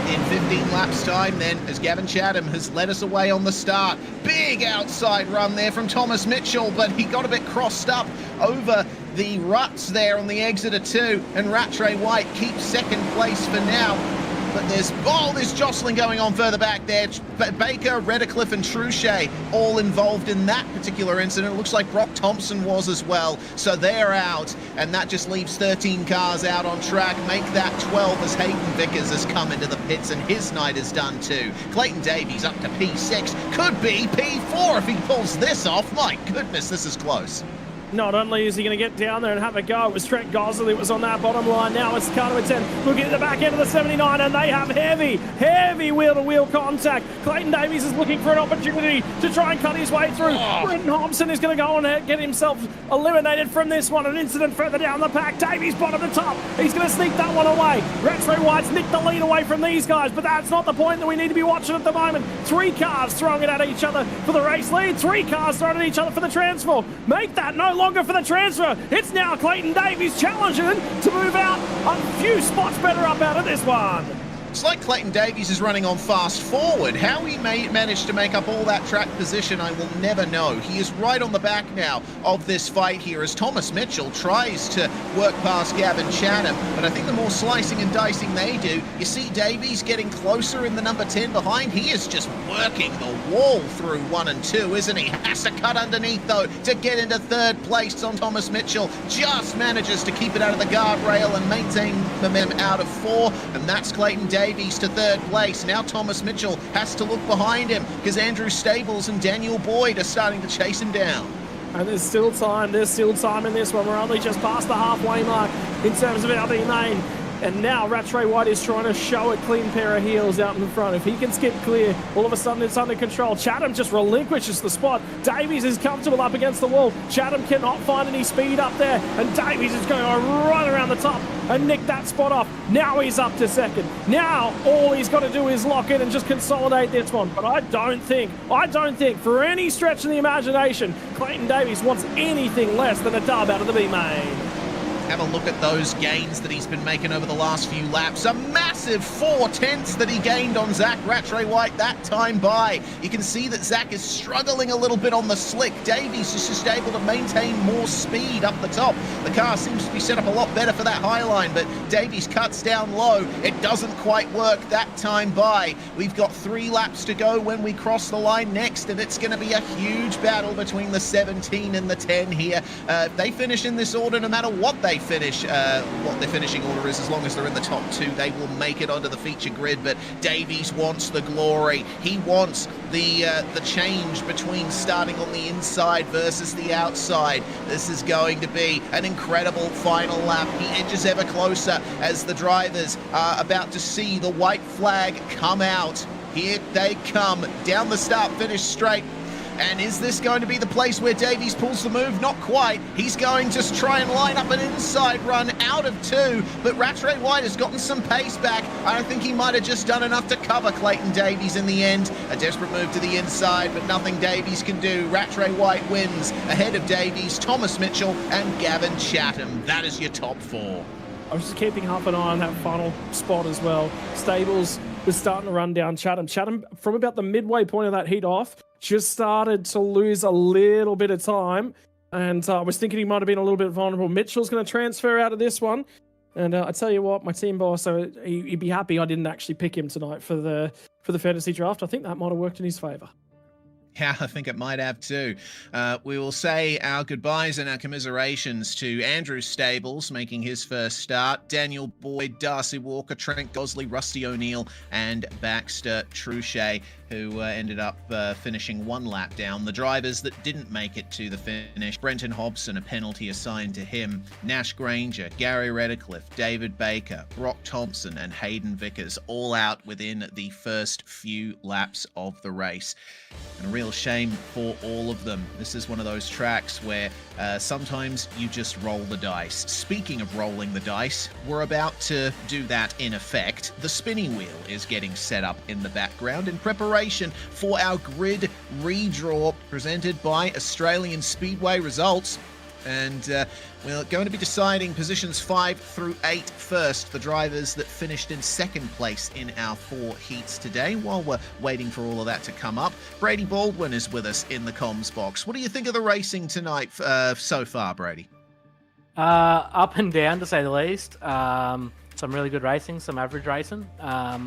in 15 laps time then, as Gavin Chatham has led us away on the start. Big outside run there from Thomas Mitchell, but he got a bit crossed up over the ruts there on the exit of 2, and Rattray White keeps 2nd place for now. But there's jostling going on further back there. Baker, Redcliffe, and Truchet all involved in that particular incident. It looks like Brock Thompson was as well. So they're out, and that just leaves 13 cars out on track. Make that 12 as Hayden Vickers has come into the pits, and his night is done too. Clayton Davies up to P6. Could be P4 if he pulls this off. My goodness, this is close. Not only is he going to get down there and have a go, it was Trent Gosley that was on that bottom line. Now it's Carter 10 looking at the back end of the 79, and they have heavy wheel-to-wheel contact. Clayton Davies is looking for an opportunity to try and cut his way through. Brenton Hobson is going to go and get himself eliminated from this one. An incident further down the pack. Davies bottom to top. He's going to sneak that one away. Rattray White's nicked the lead away from these guys, but that's not the point that we need to be watching at the moment. 3 cars throwing it at each other for the race lead. 3 cars throwing at each other for the transfer. Make that no longer for the transfer. It's now Clayton Davies challenging to move out a few spots better up out of this one. It's like Clayton Davies is running on fast forward. How he managed to make up all that track position, I will never know. He is right on the back now of this fight here as Thomas Mitchell tries to work past Gavin Chatham. But I think the more slicing and dicing they do, you see Davies getting closer in the number 10 behind. He is just working the wall through 1 and 2, isn't he? Has to cut underneath, though, to get into third place on Thomas Mitchell. Just manages to keep it out of the guardrail and maintain momentum out of 4. And that's Clayton Davies to third place. Now Thomas Mitchell has to look behind him because Andrew Stables and Daniel Boyd are starting to chase him down. And there's still time in this one. We're only just past the halfway mark in terms of our B main. And now Rattray White is trying to show a clean pair of heels out in front. If he can skip clear, all of a sudden it's under control. Chatham just relinquishes the spot. Davies is comfortable up against the wall. Chatham cannot find any speed up there. And Davies is going to run around the top and nick that spot off. Now he's up to second. Now all he's got to do is lock in and just consolidate this one. But I don't think for any stretch of the imagination, Clayton Davies wants anything less than a dub out of the B main. Have a look at those gains that he's been making over the last few laps. A massive 4/10 that he gained on Zach Rattray White that time by. You can see that Zach is struggling a little bit on the slick. Davies is just able to maintain more speed up the top. The car seems to be set up a lot better for that high line, but Davies cuts down low. It doesn't quite work that time by. We've got 3 laps to go when we cross the line next, and it's going to be a huge battle between the 17 and the 10 here. They finish in this order no matter what they finish, what their finishing order is. As long as they're in the top 2, they will make it onto the feature grid. But Davies wants the glory. He wants the change between starting on the inside versus the outside. This is going to be an incredible final lap. He edges ever closer as the drivers are about to see the white flag come out. Here they come down the start-finish straight. And is this going to be the place where Davies pulls the move? Not quite. He's going to try and line up an inside run out of 2, but Rattray White has gotten some pace back. I think he might have just done enough to cover Clayton Davies in the end. A desperate move to the inside, but nothing Davies can do. Rattray White wins ahead of Davies, Thomas Mitchell, and Gavin Chatham. That is your top 4. I was just keeping half an eye on that final spot as well. Stables was starting to run down Chatham. Chatham, from about the midway point of that heat off, just started to lose a little bit of time. And I was thinking he might have been a little bit vulnerable. Mitchell's going to transfer out of this one. And I tell you what, my team boss, so he'd be happy I didn't actually pick him tonight for the fantasy draft. I think that might have worked in his favour. Yeah, I think it might have too. We will say our goodbyes and our commiserations to Andrew Stables, making his first start, Daniel Boyd, Darcy Walker, Trent Gosley, Rusty O'Neill, and Baxter Truchet, who ended up finishing 1 lap down. The drivers that didn't make it to the finish: Brenton Hobson, a penalty assigned to him, Nash Granger, Gary Redcliffe, David Baker, Brock Thompson, and Hayden Vickers, all out within the first few laps of the race. And a real shame for all of them. This is one of those tracks where sometimes you just roll the dice. Speaking of rolling the dice, we're about to do that in effect. The spinning wheel is getting set up in the background in preparation for our grid redraw presented by Australian Speedway Results. And we're going to be deciding positions 5 through 8 first, the drivers that finished in second place in our 4 heats today. While we're waiting for all of that to come up, Brady Baldwin is with us in the comms box. What do you think of the racing tonight so far, Brady? Up and down, to say the least. Some really good racing, some average racing. I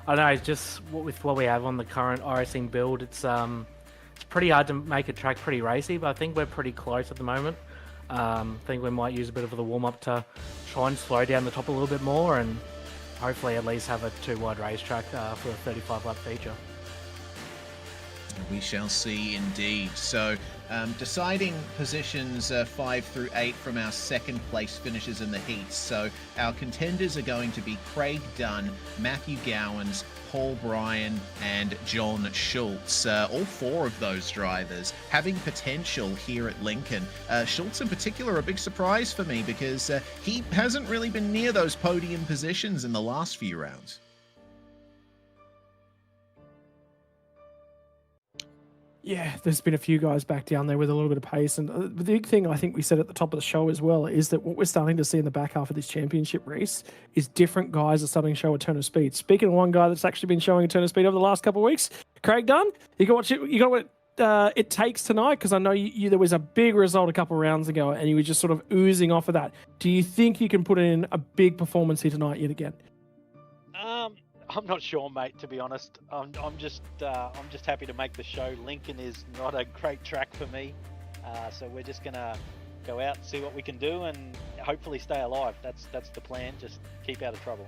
don't know, just with what we have on the current iRacing build, it's pretty hard to make a track pretty racy, but I think we're pretty close at the moment. I think we might use a bit of the warm-up to try and slow down the top a little bit more and hopefully at least have a 2-wide racetrack for a 35-lap feature. We shall see indeed. So deciding positions 5 through 8 from our second place finishes in the heats. So our contenders are going to be Craig Dunn, Matthew Gowans, Paul Bryan, and John Schultz. All 4 of those drivers having potential here at Lincoln. Schultz in particular, a big surprise for me because he hasn't really been near those podium positions in the last few rounds. Yeah, there's been a few guys back down there with a little bit of pace. And the big thing I think we said at the top of the show as well is that what we're starting to see in the back half of this championship race is different guys are starting to show a turn of speed. Speaking of one guy that's actually been showing a turn of speed over the last couple of weeks, Craig Dunn, you got what it takes tonight? Because I know there was a big result a couple of rounds ago and you were just sort of oozing off of that. Do you think you can put in a big performance here tonight yet again? I'm not sure, mate. To be honest, I'm just happy to make the show. Lincoln is not a great track for me, so we're just gonna go out, see what we can do, and hopefully stay alive. That's the plan. Just keep out of trouble.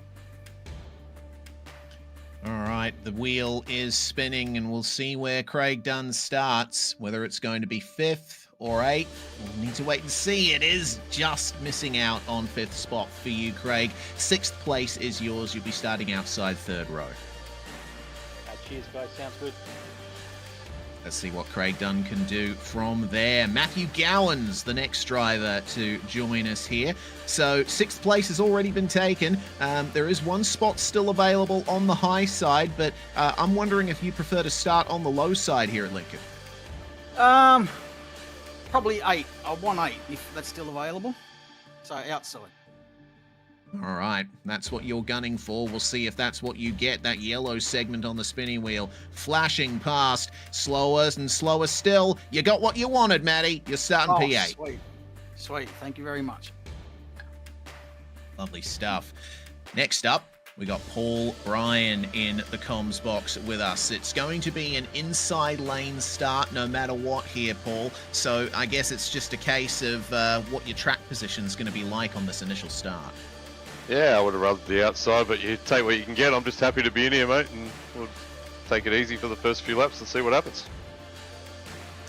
All right, the wheel is spinning, and we'll see where Craig Dunn starts. Whether it's going to be 5th or 8th, we'll need to wait and see. It is just missing out on 5th spot for you, Craig. 6th place is yours. You'll be starting outside 3rd row. Cheers, guys. Sounds good. Let's see what Craig Dunn can do from there. Matthew Gowans, the next driver to join us here. So 6th place has already been taken. There is one spot still available on the high side, but I'm wondering if you prefer to start on the low side here at Lincoln. Probably 8. I want 8 if that's still available. So outside. All right, that's what you're gunning for. We'll see if that's what you get. That yellow segment on the spinning wheel flashing past. Slower and slower still. You got what you wanted, Matty. You're starting P8. Sweet. Sweet. Thank you very much. Lovely stuff. Next up, we got Paul Bryan in the comms box with us. It's going to be an inside lane start no matter what here, Paul. So I guess it's just a case of what your track position is going to be like on this initial start. Yeah, I would have rather the outside, but you take what you can get. I'm just happy to be in here, mate, and we'll take it easy for the first few laps and see what happens.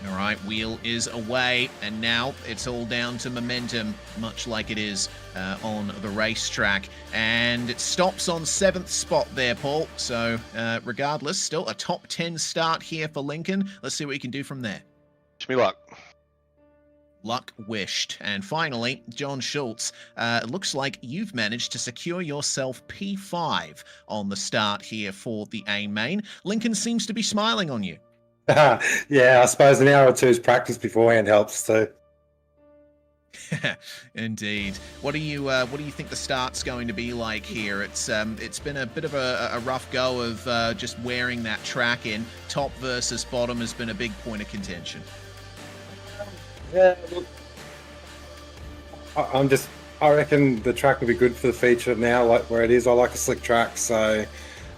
All right, wheel is away, and now it's all down to momentum, much like it is on the racetrack. And it stops on 7th spot there, Paul. So regardless, still a top 10 start here for Lincoln. Let's see what you can do from there. Wish me luck. Luck wished. And finally, John Schultz, it looks like you've managed to secure yourself P5 on the start here for the A main. Lincoln seems to be smiling on you. Yeah, I suppose an hour or two's practice beforehand helps too. Indeed. What do you think the start's going to be like here? It's been a bit of a rough go of just wearing that track in. Top versus bottom has been a big point of contention. Yeah, look, I reckon the track will be good for the feature now, like where it is. I like a slick track, so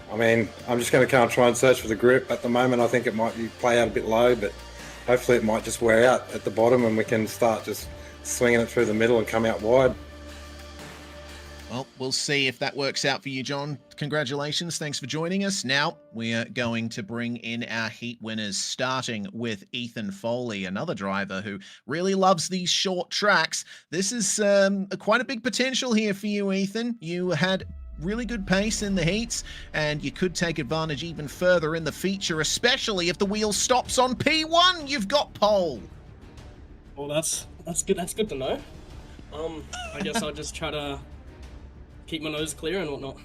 I mean, I'm just going to kind of try and search for the grip. At the moment, I think it might play out a bit low, but hopefully it might just wear out at the bottom and we can start just swinging it through the middle and come out wide. Well, we'll see if that works out for you, John. Congratulations. Thanks for joining us. Now we are going to bring in our heat winners, starting with Ethan Foley, another driver who really loves these short tracks. This is quite a big potential here for you, Ethan. You had really good pace in the heats, and you could take advantage even further in the feature, especially if the wheel stops on P1. You've got pole. Well, that's good. That's good to know. I guess I'll just try to keep my nose clear and whatnot.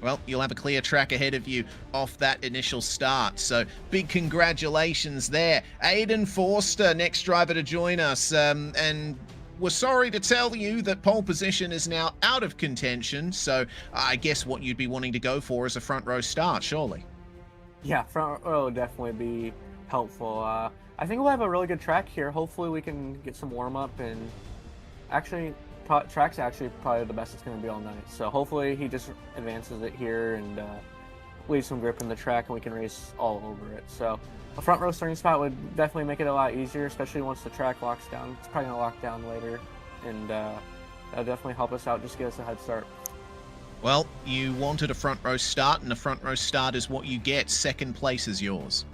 Well, you'll have a clear track ahead of you off that initial start, so big congratulations there. Aidan Forster, next driver to join us, and we're sorry to tell you that pole position is now out of contention, so I guess what you'd be wanting to go for is a front row start, surely. Yeah, front row would definitely be helpful. I think we'll have a really good track here. Hopefully we can get some warm-up, and actually track's actually probably the best it's going to be all night. So hopefully he just advances it here and leaves some grip in the track and we can race all over it. So a front row starting spot would definitely make it a lot easier, especially once the track locks down. It's probably going to lock down later, and that'll definitely help us out, just get us a head start. Well, you wanted a front row start, and a front row start is what you get. Second place is yours.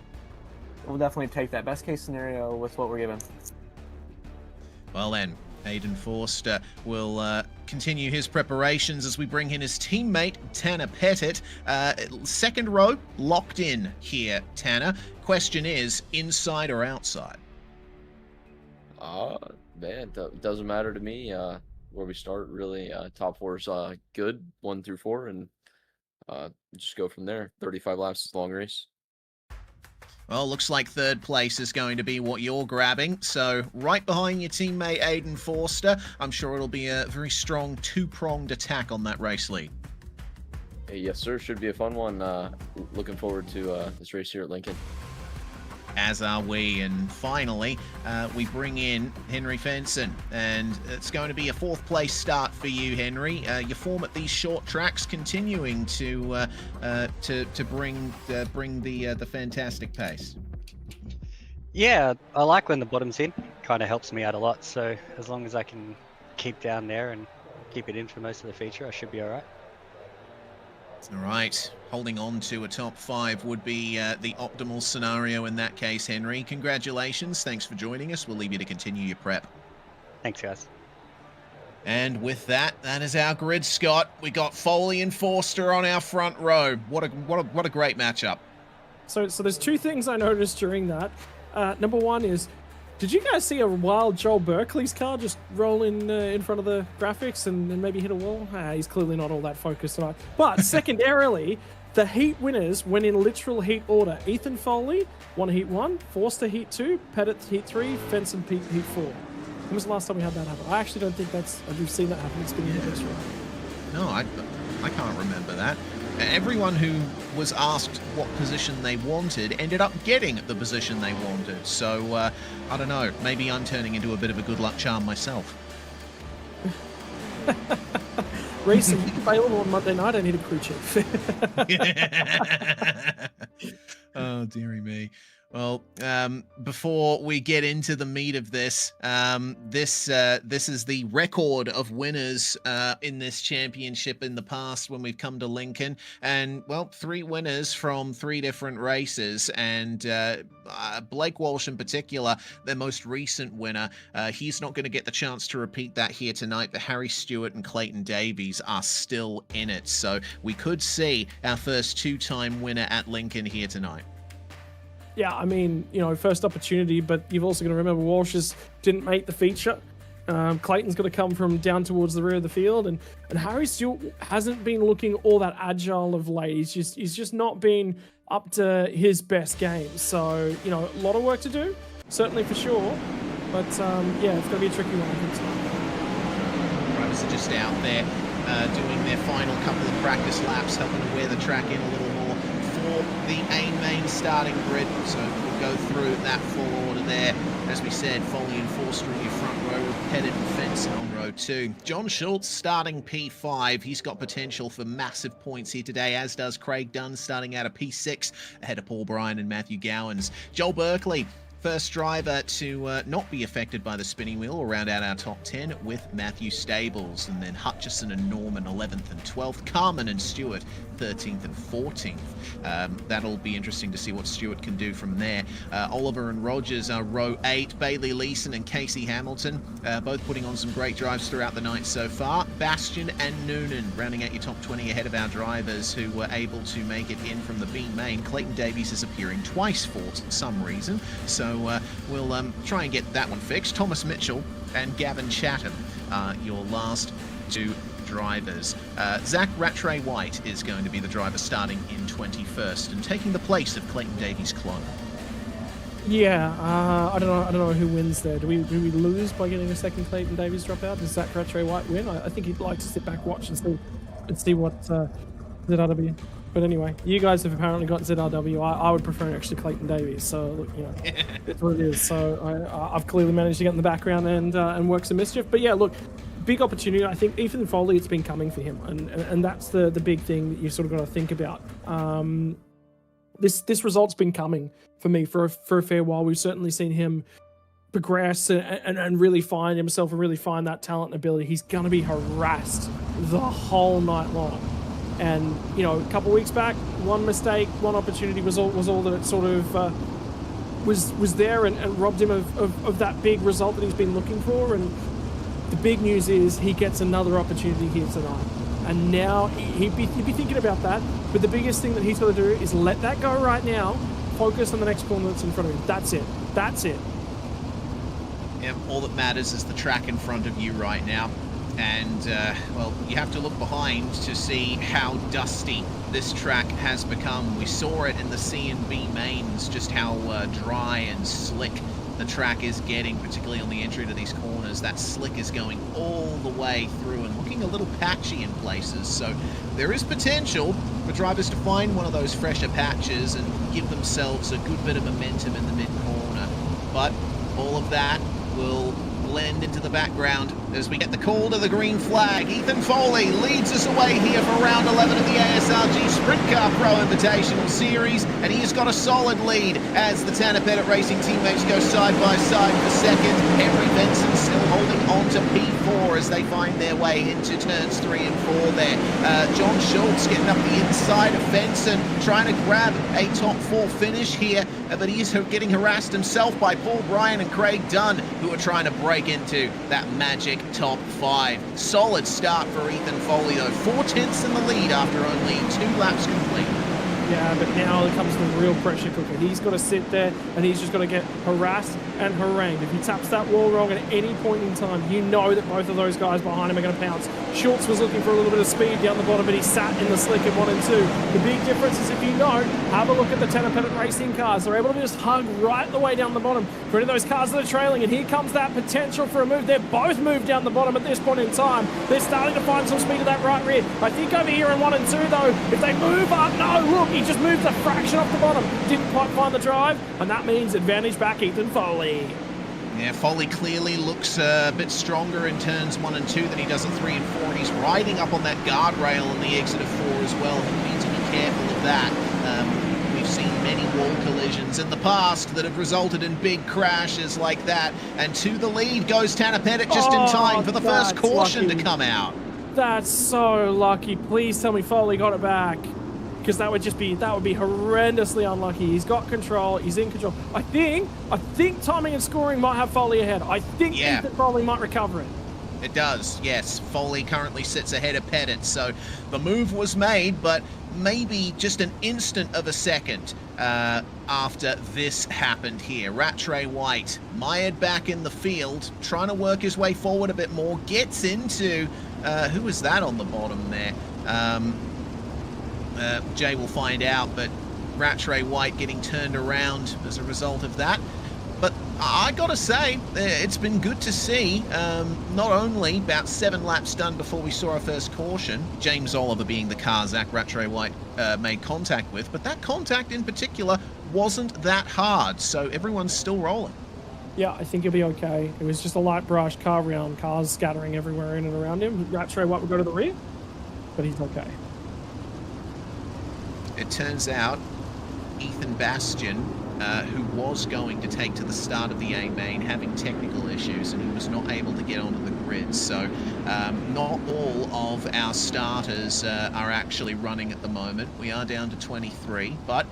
We'll definitely take that. Best case scenario with what we're given. Well then, Aidan Forster will continue his preparations as we bring in his teammate, Tanner Pettit. Second row, locked in here, Tanner. Question is, inside or outside? Man, doesn't matter to me. Where we start, really, top four is good, 1 through 4, and just go from there. 35 laps is a long race. Well, looks like third place is going to be what you're grabbing. So right behind your teammate Aiden Forster, I'm sure it'll be a very strong two-pronged attack on that race lead. Hey, yes, sir. Should be a fun one. Looking forward to this race here at Lincoln. As are we. And finally, we bring in Henry Fenson. And it's going to be a fourth place start for you, Henry. Your form at these short tracks continuing to bring the fantastic pace. Yeah, I like when the bottom's in. Kind of helps me out a lot. So as long as I can keep down there and keep it in for most of the feature, I should be all right. All right, holding on to a top 5 would be the optimal scenario in that case, Henry. Congratulations, thanks for joining us. We'll leave you to continue your prep. Thanks, guys. And with that, that is our grid, Scott. We got Foley and Forster on our front row. What a great matchup. So there's two things I noticed during that. Number one is, did you guys see a wild Joel Berkeley's car just roll in front of the graphics and then maybe hit a wall? He's clearly not all that focused tonight. But secondarily, the heat winners went in literal heat order. Ethan Foley won heat 1, Forster heat 2, Pettit heat 3, Fenson heat 4. When was the last time we had that happen? I actually don't think we've seen that happen. It's been in history. No, I can't remember that. Everyone who was asked what position they wanted ended up getting the position they wanted. So, I don't know. Maybe I'm turning into a bit of a good luck charm myself. Racing available on Monday night. I need a crew chief. Oh, dearie me. Well, before we get into the meat of this, this is the record of winners in this championship in the past when we've come to Lincoln. And, well, 3 winners from 3 different races. And Blake Walsh in particular, their most recent winner, he's not going to get the chance to repeat that here tonight, but Harry Stewart and Clayton Davies are still in it. So we could see our first 2-time winner at Lincoln here tonight. Yeah, I mean, first opportunity, but you've also got to remember Walsh's didn't make the feature. Clayton's got to come from down towards the rear of the field, and Harry Stewart hasn't been looking all that agile of late. He's just not been up to his best game. So, a lot of work to do, certainly for sure. But yeah, it's going to be a tricky one, I think, tonight. Drivers are just out there doing their final couple of practice laps, helping to wear the track in a little more for the main starting grid. So we'll go through that full order there. As we said, Foley and Forster in your front row, with Pettit and Fenson on row 2. John Schultz starting P5. He's got potential for massive points here today, as does Craig Dunn starting out of P6, ahead of Paul Bryan and Matthew Gowans. Joel Berkeley, first driver to not be affected by the spinning wheel, will round out our top 10 with Matthew Stables, and then Hutchison and Norman 11th and 12th, Carmen and Stewart 13th and 14th. That'll be interesting to see what Stewart can do from there. Oliver and Rogers are row 8. Bailey Leeson and Casey Hamilton both putting on some great drives throughout the night so far. Bastian and Noonan rounding out your top 20 ahead of our drivers who were able to make it in from the B main. Clayton Davies is appearing twice for some reason, so we'll try and get that one fixed. Thomas Mitchell and Gavin Chatham are your last 2 drivers. Zach Rattray White is going to be the driver starting in 21st and taking the place of Clayton Davies' clone. Yeah, I don't know who wins there. Do we lose by getting a second Clayton Davies dropout? Does Zach Rattray White win? I think he'd like to sit back, watch, and see what ZRW. But anyway, you guys have apparently got ZRW. I would prefer actually Clayton Davies. So look, it's what it is. So I've clearly managed to get in the background and work some mischief. But yeah, look, big opportunity. I think Ethan Foley, it's been coming for him, and that's the big thing that you sort of got to think about. This result's been coming for me for a fair while. We've certainly seen him progress and really find himself and really find that talent and ability. He's going to be harassed the whole night long. And, a couple of weeks back, one mistake, one opportunity was all that it sort of was there and robbed him of that big result that he's been looking for. And the big news is he gets another opportunity here tonight. And now he'd be thinking about that. But the biggest thing that he's got to do is let that go right now, focus on the next corner that's in front of him. That's it. Yeah, all that matters is the track in front of you right now. And, well, you have to look behind to see how dusty this track has become. We saw it in the C and B mains, just how dry and slick the track is getting, particularly on the entry to these corners. That slick is going all the way through and looking a little patchy in places. So there is potential for drivers to find one of those fresher patches and give themselves a good bit of momentum in the mid-corner. But all of that will blend into the background as we get the call to the green flag. Ethan Foley leads us away here for round 11 of the ASRG Sprintcar Pro Invitational Series, and he has got a solid lead as the Tanner Pettit Racing teammates go side by side for second. Henry Benson still holding on to P4 as they find their way into turns 3 and 4 there. John Schultz getting up the inside of Benson, trying to grab a top 4 finish here, but he is getting harassed himself by Paul Bryan and Craig Dunn, who are trying to break into that magic top 5. Solid start for Ethan Foley though, 4/10 in the lead after only 2 laps complete. Yeah, but now it comes to the real pressure cooker. He's got to sit there and he's just got to get harassed and harangued. If he taps that wall wrong at any point in time, you know that both of those guys behind him are going to pounce. Schultz was looking for a little bit of speed down the bottom, but he sat in the slick in 1 and 2. The big difference is, if you know, have a look at the Tanner Pettit Racing cars. They're able to just hug right the way down the bottom for any of those cars that are trailing, and here comes that potential for a move. They're both moved down the bottom at this point in time. They're starting to find some speed at that right rear. I think over here in 1 and 2, though, if they move up, no, look, he just moved a fraction off the bottom. Didn't quite find the drive, and that means advantage back Ethan Foley. Yeah, Foley clearly looks a bit stronger in turns 1 and 2 than he does in 3 and 4, and he's riding up on that guardrail on the exit of 4 as well. He'll need to be careful of that. We've seen many wall collisions in the past that have resulted in big crashes like that, and to the lead goes Tanner Pettit just in time for the first caution to come out. That's so lucky. Please tell me Foley got it back, because that would be horrendously unlucky. He's got control. He's in control. I think timing and scoring might have Foley ahead. I think Ethan Foley might recover it. It does, yes. Foley currently sits ahead of Pettit, so the move was made, but maybe just an instant of a second after this happened here. Rattray White mired back in the field, trying to work his way forward a bit more, gets into, who was that on the bottom there? Jay will find out, but Rattray White getting turned around as a result of that. But I gotta say, it's been good to see, not only about 7 laps done before we saw our first caution, James Oliver being the car Zach Rattray White made contact with, but that contact in particular wasn't that hard, so everyone's still rolling. Yeah, I think he'll be okay. It was just a light brush, car round, cars scattering everywhere in and around him. Rattray White would go to the rear, but he's okay. It turns out Ethan Bastian, who was going to take to the start of the A main, having technical issues, and he was not able to get onto the grid. So not all of our starters are actually running at the moment. We are down to 23, but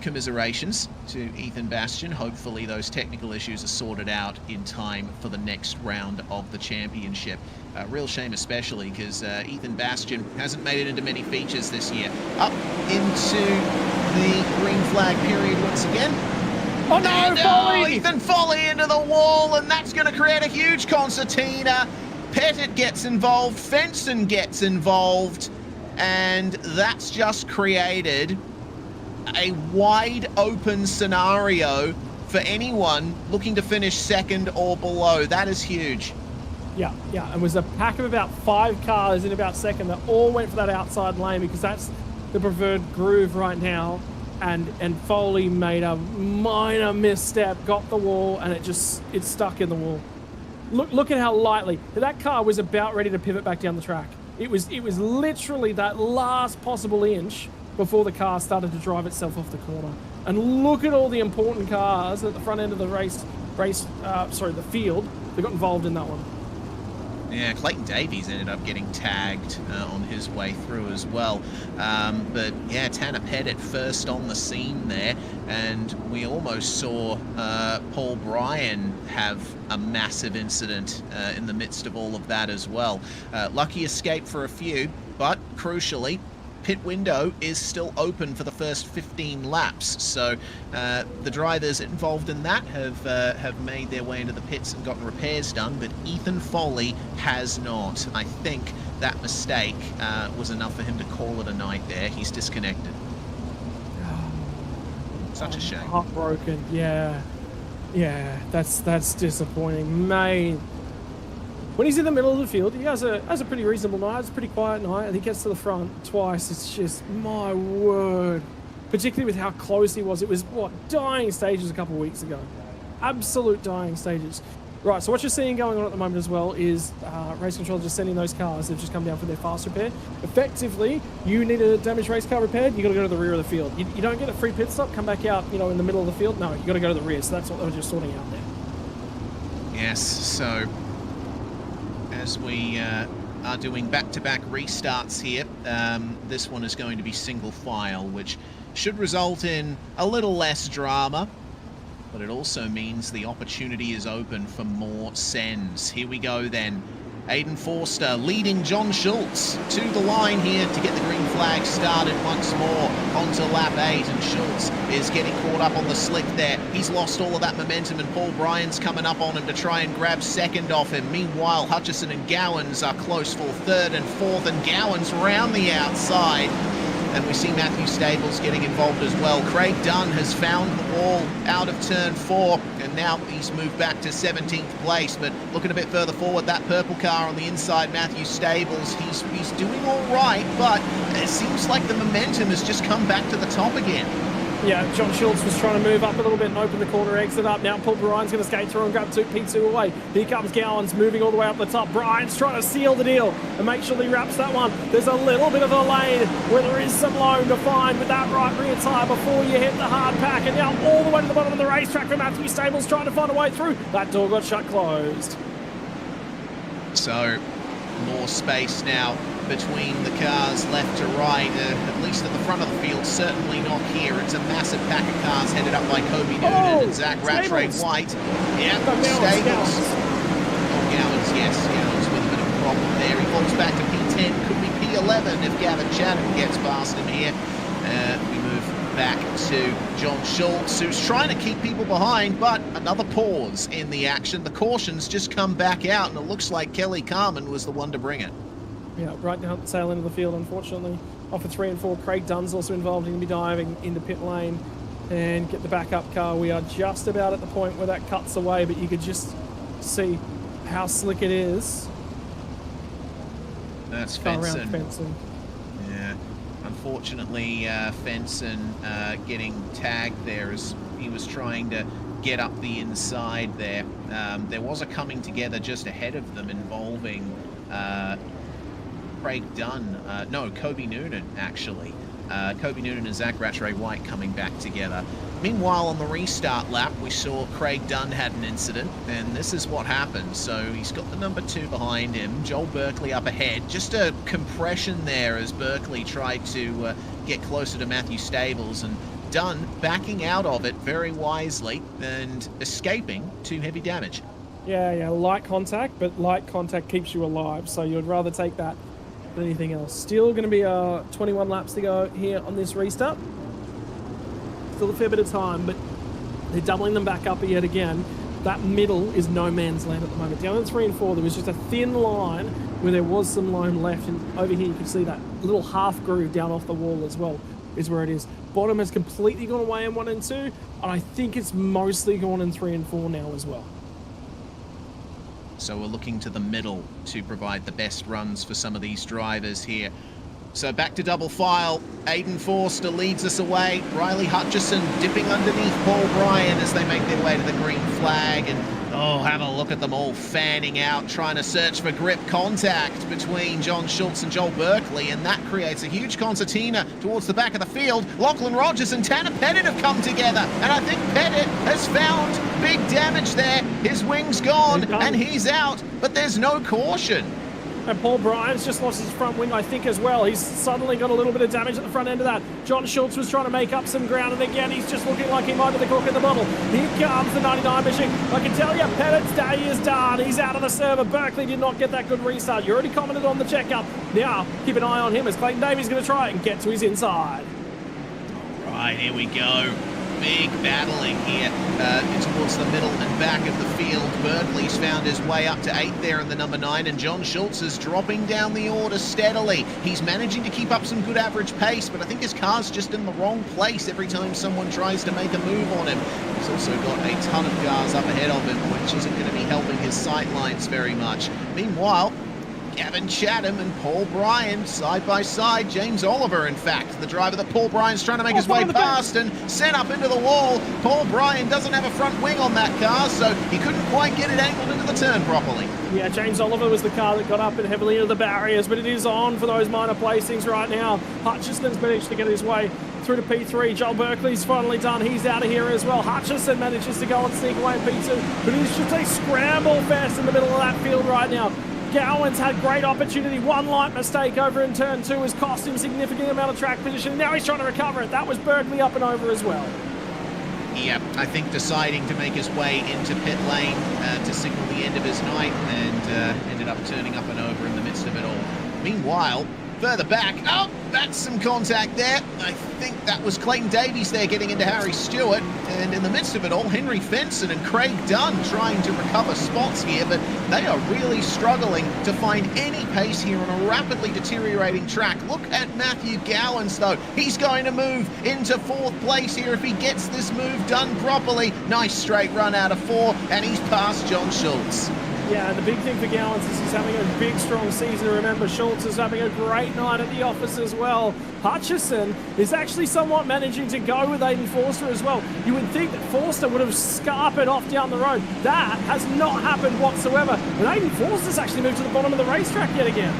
commiserations to Ethan Bastian. Hopefully those technical issues are sorted out in time for the next round of the championship. Real shame especially because Ethan Bastian hasn't made it into many features this year. Up into the green flag period once again. Oh no, and, Foley! Ethan Foley into the wall, and that's going to create a huge concertina. Pettit gets involved, Fenson gets involved, and that's just created a wide open scenario for anyone looking to finish second or below. That is huge. Yeah, it was a pack of about 5 cars in about second that all went for that outside lane because that's the preferred groove right now. And Foley made a minor misstep, got the wall, and it stuck in the wall. Look at how lightly that car was about ready to pivot back down the track. It was literally that last possible inch before the car started to drive itself off the corner. And look at all the important cars at the front end of the the field that got involved in that one. Yeah, Clayton Davies ended up getting tagged on his way through as well. But yeah, Tanner Pettit first on the scene there, and we almost saw Paul Bryan have a massive incident in the midst of all of that as well. Lucky escape for a few, but crucially, pit window is still open for the first 15 laps. So the drivers involved in that have made their way into the pits and gotten repairs done, but Ethan Foley has not. I think that mistake was enough for him to call it a night there. He's disconnected. Such a shame. Heartbroken, yeah. Yeah, that's disappointing. Mate, when he's in the middle of the field, he has a pretty reasonable night. It's a pretty quiet night, and he gets to the front twice. It's just, my word. Particularly with how close he was. It was, what, dying stages a couple of weeks ago. Absolute dying stages. Right, so what you're seeing going on at the moment as well is race control just sending those cars. They've just come down for their fast repair. Effectively, you need a damaged race car repaired, you got to go to the rear of the field. You don't get a free pit stop, come back out, in the middle of the field. No, you got to go to the rear. So that's what they were just sorting out there. Yes, so as we are doing back-to-back restarts here, this one is going to be single file, which should result in a little less drama. But it also means the opportunity is open for more sends. Here we go then. Aiden Forster leading John Schultz to the line here to get the green flag started once more onto lap 8, and Schultz is getting caught up on the slick there. He's lost all of that momentum, and Paul Bryan's coming up on him to try and grab second off him. Meanwhile, Hutchison and Gowans are close for third and fourth, and Gowans round the outside. And we see Matthew Stables getting involved as well. Craig Dunn has found the wall out of turn 4, and now he's moved back to 17th place. But looking a bit further forward, that purple car on the inside, Matthew Stables, he's doing all right, but it seems like the momentum has just come back to the top again. Yeah, John Schultz was trying to move up a little bit and open the corner exit up. Now Paul Bryan's going to skate through and grab P2 away. Here comes Gowans moving all the way up the top. Bryan's trying to seal the deal and make sure that he wraps that one. There's a little bit of a lane where there is some loam to find with that right rear tyre before you hit the hard pack. And now all the way to the bottom of the racetrack for Matthew Stables trying to find a way through. That door got shut closed. So more space now between the cars left to right, at least at the front of the field, certainly not here. It's a massive pack of cars headed up by Kobe Noonan and Zach Rattray White. Yeah, Stables. Oh, Gowans, yes, Gowans with a bit of a problem there. He falls back to P10, could be P11 if Gavin Channon gets past him here. We move back to John Schultz, who's trying to keep people behind, but another pause in the action. The cautions just come back out, and it looks like Kelly Carman was the one to bring it. Yeah, right down at the tail end of the field, unfortunately. Off of 3 and 4, Craig Dunn's also involved. He's going to be diving into pit lane and get the backup car. We are just about at the point where that cuts away, but you could just see how slick it is. That's Fenson. Fenson. Yeah, unfortunately, Fenson getting tagged there as he was trying to get up the inside there. There was a coming together just ahead of them involving Craig Dunn, no, Kobe Noonan, actually. Kobe Noonan and Zach Rattray White coming back together. Meanwhile, on the restart lap, we saw Craig Dunn had an incident, and this is what happened. So he's got the number 2 behind him, Joel Berkeley up ahead. Just a compression there as Berkeley tried to get closer to Matthew Stables, and Dunn backing out of it very wisely and escaping to heavy damage. Yeah, light contact, but light contact keeps you alive, so you'd rather take that than anything else. Still going to be 21 laps to go here on this restart. Still a fair bit of time, but they're doubling them back up yet again. That middle is no man's land at the moment. Down in 3 and 4, there was just a thin line where there was some loam left, and over here you can see that little half groove down off the wall as well is where it is. Bottom has completely gone away in 1 and 2, and I think it's mostly gone in 3 and 4 now as well. So we're looking to the middle to provide the best runs for some of these drivers here. So back to double file. Aiden Forster leads us away. Riley Hutchison dipping underneath Paul Bryan as they make their way to the green flag. And oh, have a look at them all fanning out, trying to search for grip contact between John Schultz and Joel Berkeley. And that creates a huge concertina towards the back of the field. Lachlan Rogers and Tanner Pettit have come together. And I think Pettit has found big damage there. His wing's gone and he's out, but there's no caution. And Paul Bryan's just lost his front wing, I think, as well. He's suddenly got a little bit of damage at the front end of that. John Schultz was trying to make up some ground, and again, he's just looking like he might be the cork in the bottle. Here comes the 99 machine. I can tell you, Pettit's day is done. He's out of the server. Berkeley did not get that good restart. You already commented on the checkup. Now, keep an eye on him as Clayton Davies going to try and get to his inside. All right, here we go. Big battling here towards the middle and back of the field. Berkeley's found his way up to 8th there in the number 9, and John Schultz is dropping down the order steadily. He's managing to keep up some good average pace, but I think his car's just in the wrong place every time someone tries to make a move on him. He's also got a ton of cars up ahead of him, which isn't going to be helping his sight lines very much. Meanwhile, Gavin Chatham and Paul Bryan side by side. James Oliver, in fact, the driver that Paul Bryan's trying to make his way past and sent up into the wall. Paul Bryan doesn't have a front wing on that car, so he couldn't quite get it angled into the turn properly. Yeah, James Oliver was the car that got up and heavily into the barriers, but it is on for those minor placings right now. Hutchison's managed to get his way through to P3. Joel Berkeley's finally done. He's out of here as well. Hutchison manages to go and sneak away in P2, but it's just a scramble fest in the middle of that field right now. Gowan's had great opportunity. One light mistake over in turn 2 has cost him significant amount of track position. Now he's trying to recover it. That was Berkeley up and over as well. Yeah, I think deciding to make his way into pit lane to signal the end of his night, and ended up turning up and over in the midst of it all. Meanwhile, further back, oh, that's some contact there. I think that was Clayton Davies there getting into Harry Stewart, and in the midst of it all, Henry Fenson and Craig Dunn trying to recover spots here, but they are really struggling to find any pace here on a rapidly deteriorating track. Look at Matthew Gowans, though. He's going to move into 4th place here if he gets this move done properly. Nice straight run out of 4, and he's past John Schultz. Yeah, and the big thing for Gowans is he's having a big, strong season. Remember, Schultz is having a great night at the office as well. Hutchison is actually somewhat managing to go with Aiden Forster as well. You would think that Forster would have scarpered off down the road. That has not happened whatsoever. And Aiden Forster's actually moved to the bottom of the racetrack yet again.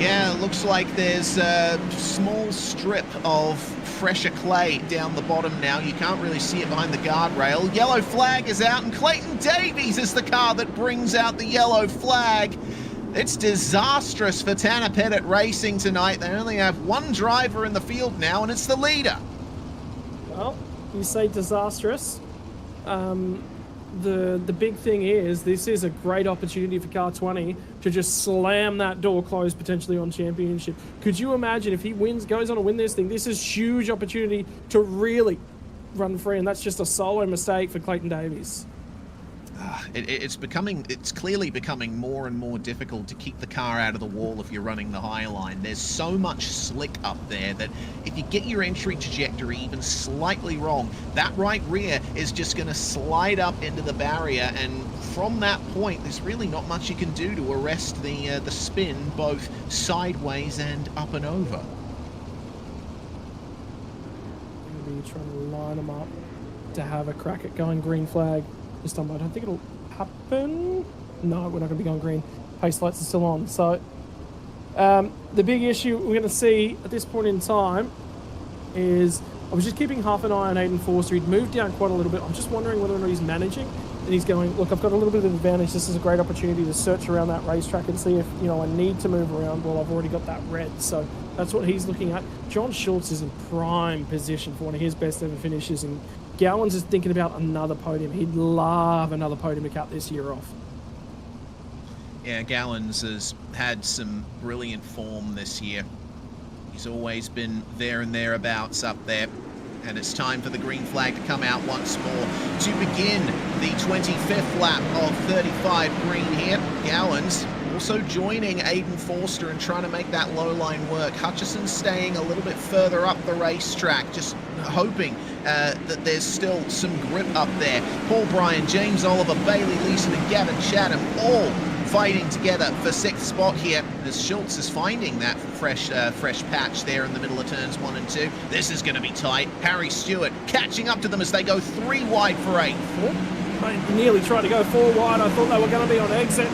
Yeah, looks like there's a small strip of fresher clay down the bottom now. You can't really see it behind the guardrail. Yellow flag is out, and Clayton Davies is the car that brings out the yellow flag. It's disastrous for Tanner Pettit Racing tonight. They only have one driver in the field now, and it's the leader. Well, you say disastrous. The big thing is this is a great opportunity for Car 20 to just slam that door closed potentially on championship. Could you imagine if he goes on to win this thing? This is huge opportunity to really run free, and that's just a solo mistake for Clayton Davies. It's clearly becoming more and more difficult to keep the car out of the wall if you're running the high line. There's so much slick up there that if you get your entry trajectory even slightly wrong, that right rear is just going to slide up into the barrier, and from that point there's really not much you can do to arrest the spin both sideways and up and over. Maybe trying to line them up to have a crack at going green flag. This time I don't think it'll happen. No, we're not going to be going green. Pace lights are still on. So the big issue we're going to see at this point in time is I was just keeping half an eye on Aiden Forster. He'd moved down quite a little bit. I'm just wondering whether or not he's managing. And he's going, look, I've got a little bit of advantage. This is a great opportunity to search around that racetrack and see if, I need to move around. Well, I've already got that red. So that's what he's looking at. John Schultz is in prime position for one of his best ever finishes, and Gowans is thinking about another podium. He'd love another podium to cap this year off. Yeah, Gowans has had some brilliant form this year. He's always been there and thereabouts up there. And it's time for the green flag to come out once more to begin the 25th lap of 35 green here. Gowans also joining Aiden Forster and trying to make that low line work. Hutchison staying a little bit further up the racetrack, just hoping that there's still some grip up there. Paul Bryan, James Oliver, Bailey Leeson and Gavin Chatham all fighting together for 6th spot here as Schultz is finding that fresh patch there in the middle of turns 1 and 2. This is going to be tight. Harry Stewart catching up to them as they go 3 wide for 8th. I nearly tried to go 4 wide. I thought they were going to be on exit.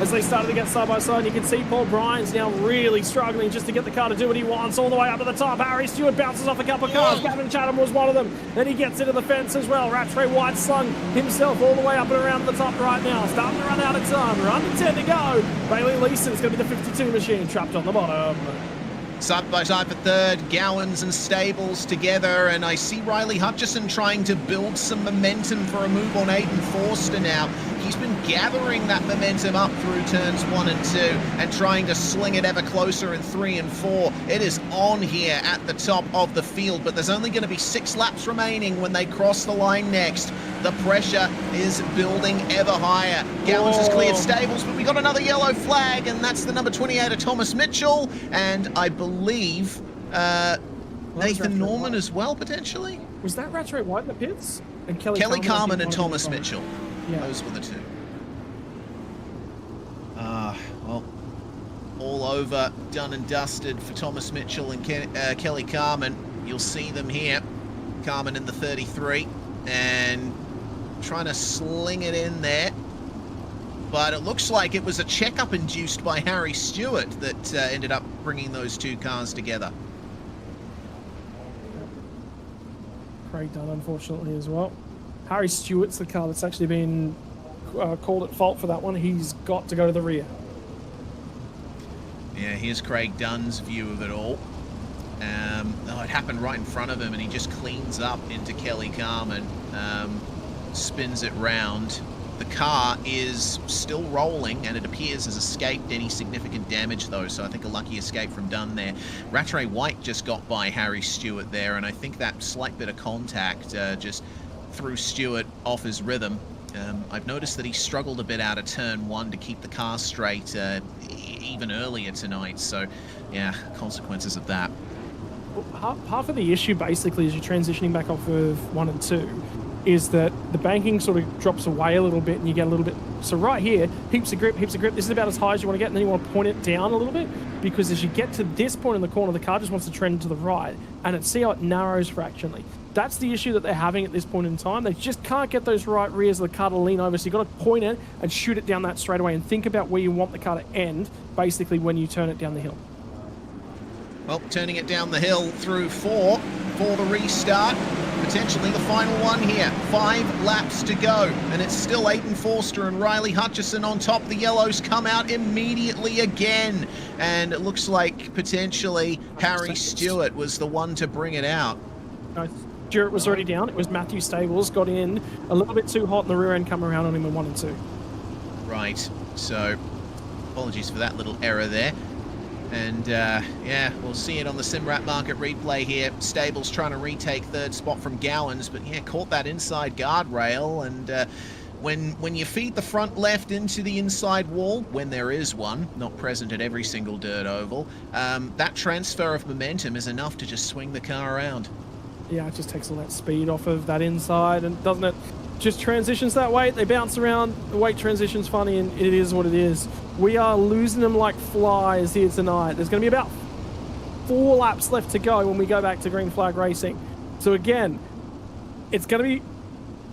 as they started to get side by side. You can see Paul Bryan's now really struggling just to get the car to do what he wants all the way up to the top. Harry Stewart bounces off a couple of cars. Gavin Chatham was one of them. Then he gets into the fence as well. Rattray White slung himself all the way up and around the top right now. Starting to run out of time. We're under 10 to go. Bailey Leeson's going to be the 52 machine trapped on the bottom. Side by side for third, Gowans and Stables together, and I see Riley Hutchison trying to build some momentum for a move on Aiden Forster now. He's been gathering that momentum up through turns 1 and 2 and trying to sling it ever closer in 3 and 4. It is on here at the top of the field, but there's only going to be 6 laps remaining when they cross the line next. The pressure is building ever higher. Gowans has cleared Stables, but we got another yellow flag, and that's the number 28 of Thomas Mitchell, and I believe Nathan Norman as well, potentially. Was that Rattray White in the pits? And Kelly Carman and Thomas Mitchell. Yeah. Those were the two. Well, all over, done and dusted for Thomas Mitchell and Kelly Carman. You'll see them here. Carman in the 33 and trying to sling it in there. But it looks like it was a checkup induced by Harry Stewart that ended up bringing those two cars together. Craig Dunn, unfortunately, as well. Harry Stewart's the car that's actually been called at fault for that one. He's got to go to the rear. Yeah, here's Craig Dunn's view of it all. It happened right in front of him, and he just cleans up into Kelly Carman, spins it round. The car is still rolling, and it appears has escaped any significant damage, though, so I think a lucky escape from Dunn there. Rattray White just got by Harry Stewart there, and I think that slight bit of contact just threw Stewart off his rhythm. I've noticed that he struggled a bit out of turn 1 to keep the car straight even earlier tonight, so yeah, consequences of that. Half of the issue, basically, as you're transitioning back off of 1 and 2, is that the banking sort of drops away a little bit and you get a little bit... So right here, heaps of grip. This is about as high as you want to get, and then you want to point it down a little bit, because as you get to this point in the corner, the car just wants to trend to the right, and see how it narrows fractionally. That's the issue that they're having at this point in time. They just can't get those right rears of the car to lean over, so you've got to point it and shoot it down that straightaway and think about where you want the car to end, basically, when you turn it down the hill. Well, turning it down the hill through 4 for the restart. Potentially the final one here. 5 laps to go, and it's still Aiden Forster and Riley Hutchison on top. The yellows come out immediately again, and it looks like potentially Harry Stewart was the one to bring it out. No, Stewart was already down. It was Matthew Stables, got in a little bit too hot in the rear end, come around on him in 1 and 2. Right, so apologies for that little error there. And yeah, we'll see it on the SimRat market replay here. Stables trying to retake 3rd spot from Gowans, but yeah, caught that inside guardrail. And when you feed the front left into the inside wall, when there is one, not present at every single dirt oval, that transfer of momentum is enough to just swing the car around. Yeah, it just takes all that speed off of that inside, and doesn't it? Just transitions that weight, they bounce around, the weight transition's funny, and it is what it is. We are losing them like flies here tonight. There's going to be about 4 laps left to go when we go back to green flag racing. So again, it's going to be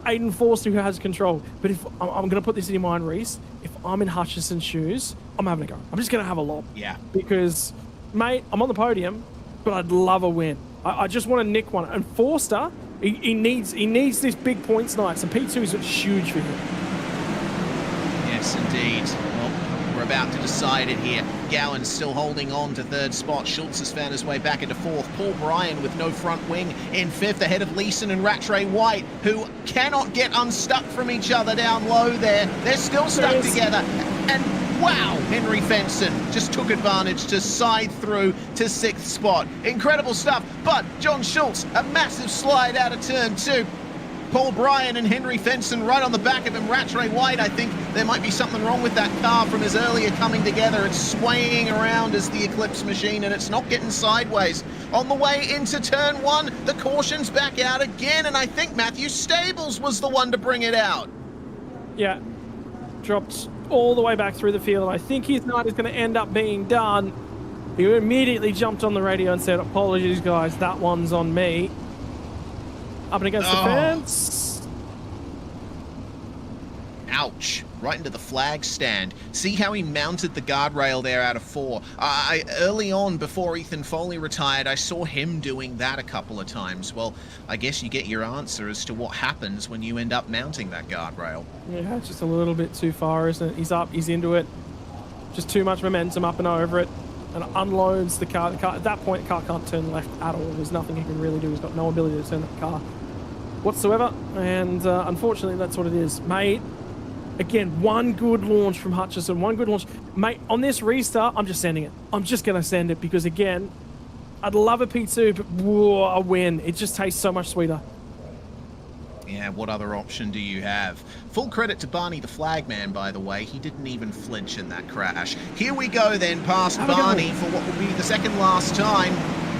Aiden Forster who has control. But if I'm going to put this in your mind, Reese, if I'm in Hutchison's shoes, I'm having a go. I'm just going to have a lob. Yeah. Because, mate, I'm on the podium, but I'd love a win. I just want to nick one. And Forster, he needs this big points night. So P2 is huge for him. Yes, indeed. Well, we're about to decide it here. Gowan's still holding on to 3rd spot. Schultz has found his way back into 4th. Paul Bryan with no front wing in 5th, ahead of Leeson and Rattray White, who cannot get unstuck from each other down low there. They're still stuck together. And wow, Henry Fenson just took advantage to side through to 6th spot. Incredible stuff. But John Schultz, a massive slide out of turn 2. Paul Bryan and Henry Fenson right on the back of him. Rattray White, I think there might be something wrong with that car from his earlier coming together. It's swaying around as the Eclipse machine, and it's not getting sideways. On the way into turn 1, the caution's back out again, and I think Matthew Stables was the one to bring it out. Yeah, dropped all the way back through the field, and I think his night is going to end up being done. He immediately jumped on the radio and said, "Apologies, guys, that one's on me." Up and against the fence. Ouch! Right into the flag stand. See how he mounted the guardrail there out of 4. Early on, before Ethan Foley retired, I saw him doing that a couple of times. Well, I guess you get your answer as to what happens when you end up mounting that guardrail. Yeah, it's just a little bit too far, isn't it? He's up, he's into it. Just too much momentum up and over it. And unloads the car. At that point, the car can't turn left at all. There's nothing he can really do. He's got no ability to turn that car whatsoever. And unfortunately, that's what it is. Mate, again, one good launch from Hutchison. One good launch. Mate, on this restart, I'm just sending it. I'm just going to send it because, again, I'd love a P2, but whoa, a win. It just tastes so much sweeter. Yeah, what other option do you have? Full credit to Barney the Flagman, by the way. He didn't even flinch in that crash. Here we go then, past Barney for what will be the second last time.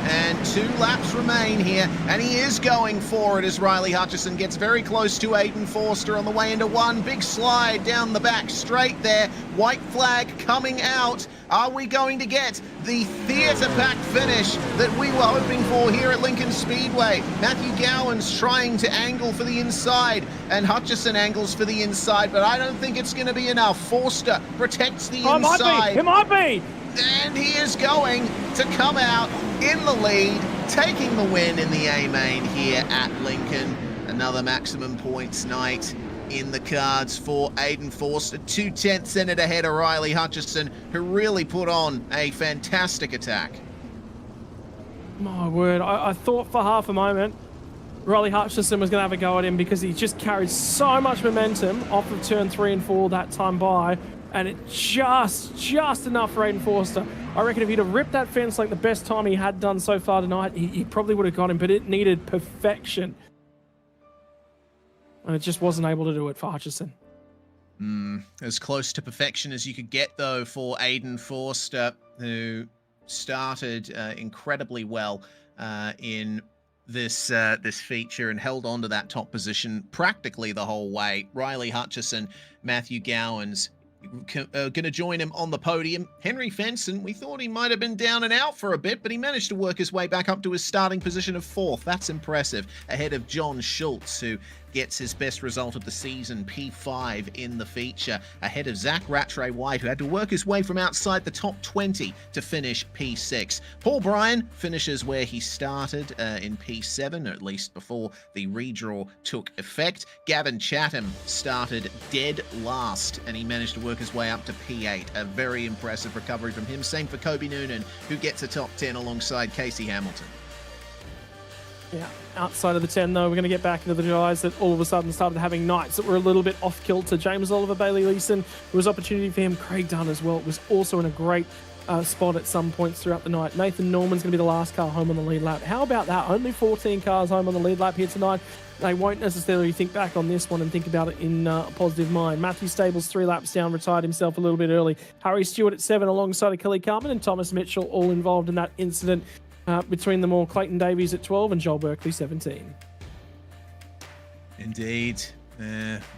And 2 laps remain here, and he is going for it as Riley Hutchison gets very close to Aiden Forster on the way into 1. Big slide down the back straight there. White flag coming out. Are we going to get the theatre pack finish that we were hoping for here at Lincoln Speedway? Matthew Gowan's trying to angle for the inside, and Hutchison angles for the inside, but I don't think it's going to be enough. Forster protects the inside. It might be! And he is going to come out in the lead, taking the win in the A-Main here at Lincoln. Another maximum points night in the cards for Aiden Forster. 2/10 in it ahead of Riley Hutchison, who really put on a fantastic attack. My word, I thought for half a moment Riley Hutchison was going to have a go at him because he just carried so much momentum off of turn 3 and 4 that time by. And it just enough for Aiden Forster. I reckon if he'd have ripped that fence like the best time he had done so far tonight, he probably would have got him, but it needed perfection. And it just wasn't able to do it for Hutchison. As close to perfection as you could get, though, for Aiden Forster, who started incredibly well in this feature and held on to that top position practically the whole way. Riley Hutchison, Matthew Gowans, going to join him on the podium. Henry Fenson, we thought he might have been down and out for a bit, but he managed to work his way back up to his starting position of 4th. That's impressive. Ahead of John Schultz, who gets his best result of the season, P5 in the feature. Ahead of Zach Rattray White, who had to work his way from outside the top 20 to finish P6. Paul Bryan finishes where he started in P7, or at least before the redraw took effect. Gavin Chatham started dead last, and he managed to work his way up to P8. A very impressive recovery from him. Same for Kobe Noonan, who gets a top 10 alongside Casey Hamilton. Yeah, outside of the 10, though, we're going to get back into the guys that all of a sudden started having nights that were a little bit off kilter. James Oliver, Bailey Leeson, there was opportunity for him. Craig Dunn as well was also in a great spot at some points throughout the night. Nathan Norman's going to be the last car home on the lead lap. How about that? Only 14 cars home on the lead lap here tonight. They won't necessarily think back on this one and think about it in a positive mind. Matthew Stables 3 laps down, retired himself a little bit early. Harry Stewart at 7 alongside Kelly Carmen and Thomas Mitchell all involved in that incident. Between them all, Clayton Davies at 12 and Joel Berkeley 17. Indeed.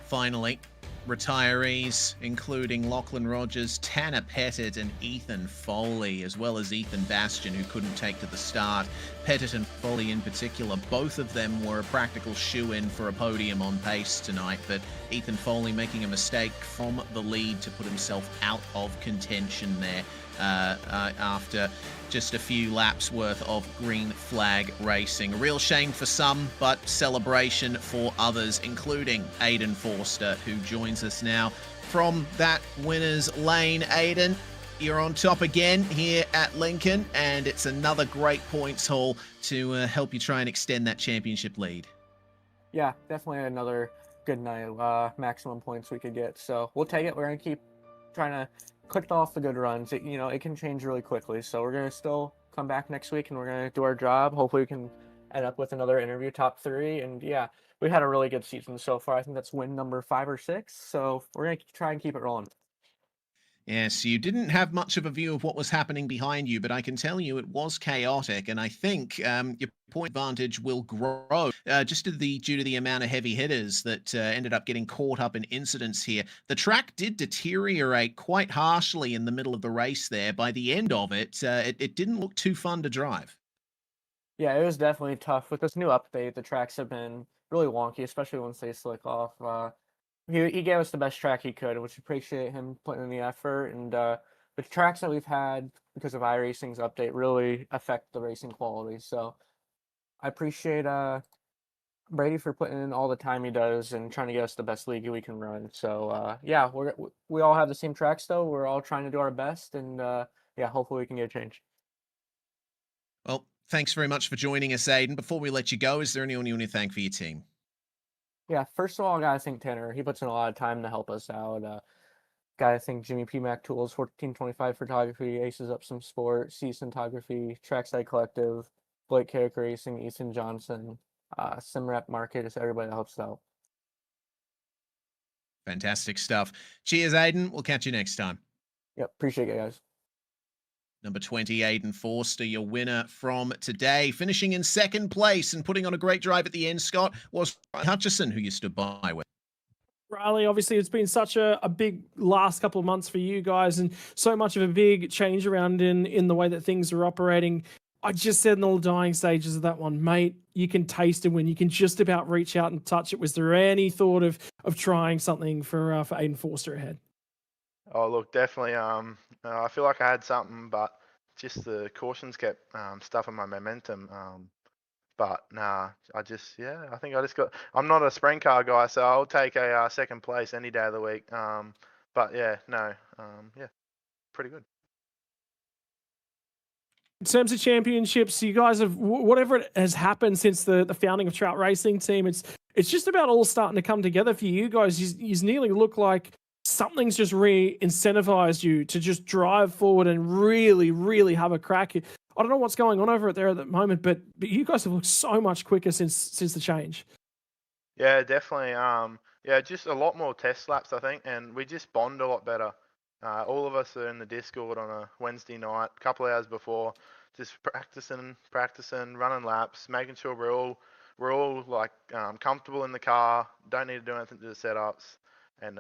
Finally, retirees, including Lachlan Rogers, Tanner Pettit, and Ethan Foley, as well as Ethan Bastian, who couldn't take to the start. Pettit and Foley in particular, both of them were a practical shoe-in for a podium on pace tonight, but Ethan Foley making a mistake from the lead to put himself out of contention there after just a few laps worth of green flag racing. A real shame for some, but celebration for others, including Aiden Forster, who joins us now from that winner's lane. Aiden, you're on top again here at Lincoln, and it's another great points haul to help you try and extend that championship lead. Yeah, definitely another good night. Maximum points we could get. So we'll take it. We're going to keep trying to click off the good runs. It can change really quickly. So we're going to still come back next week and we're going to do our job. Hopefully we can end up with another interview top 3. And yeah, we had a really good season so far. I think that's win number 5 or 6. So we're going to try and keep it rolling. Yes, you didn't have much of a view of what was happening behind you, but I can tell you it was chaotic, and I think your point advantage will grow just due to the amount of heavy hitters that ended up getting caught up in incidents here. The track did deteriorate quite harshly in the middle of the race there. By the end of it, it didn't look too fun to drive. Yeah, it was definitely tough. With this new update, the tracks have been really wonky, especially once they slick off. he gave us the best track he could, which appreciate him putting in the effort. And the tracks that we've had because of iRacing's update really affect the racing quality. So I appreciate Brady for putting in all the time he does and trying to get us the best league we can run. So yeah, we all have the same tracks though. We're all trying to do our best, and yeah, hopefully we can get a change. Well, thanks very much for joining us, Aiden. Before we let you go, is there anyone you want to thank for your team? Yeah, first of all, I gotta thank Tanner. He puts in a lot of time to help us out. Gotta thank Jimmy P. Mac Tools, 1425 Photography, Aces Up Some Sport, C Photography, Trackside Collective, Blake Carrick Racing, Ethan Johnson, Simrep Market, is everybody that helps out. Fantastic stuff. Cheers, Aiden. We'll catch you next time. Yep, appreciate it, guys. Number 20, Aiden Forster, your winner from today. Finishing in second place and putting on a great drive at the end, Scott, was Hutchison, who you stood by with. Riley, obviously, it's been such a big last couple of months for you guys, and so much of a big change around in the way that things are operating. I just said in all the dying stages of that one, mate, you can taste a win. You can just about reach out and touch it. Was there any thought of trying something for Aiden Forster ahead? Oh, look, definitely. I feel like I had something, but just the cautions kept stuffing my momentum. But nah, I think I just got. I'm not a sprint car guy, so I'll take a second place any day of the week. But yeah, no, yeah, pretty good. In terms of championships, you guys have whatever has happened since the founding of Trout Racing Team. It's just about all starting to come together for you guys. You nearly look like something's just re-incentivized you to just drive forward and really, really have a crack. I don't know what's going on over there at the moment, but you guys have looked so much quicker since the change. Yeah, definitely. Yeah, just a lot more test laps, I think, and we just bond a lot better. All of us are in the Discord on a Wednesday night, a couple of hours before, just practicing, running laps, making sure we're all like comfortable in the car. Don't need to do anything to the setups, and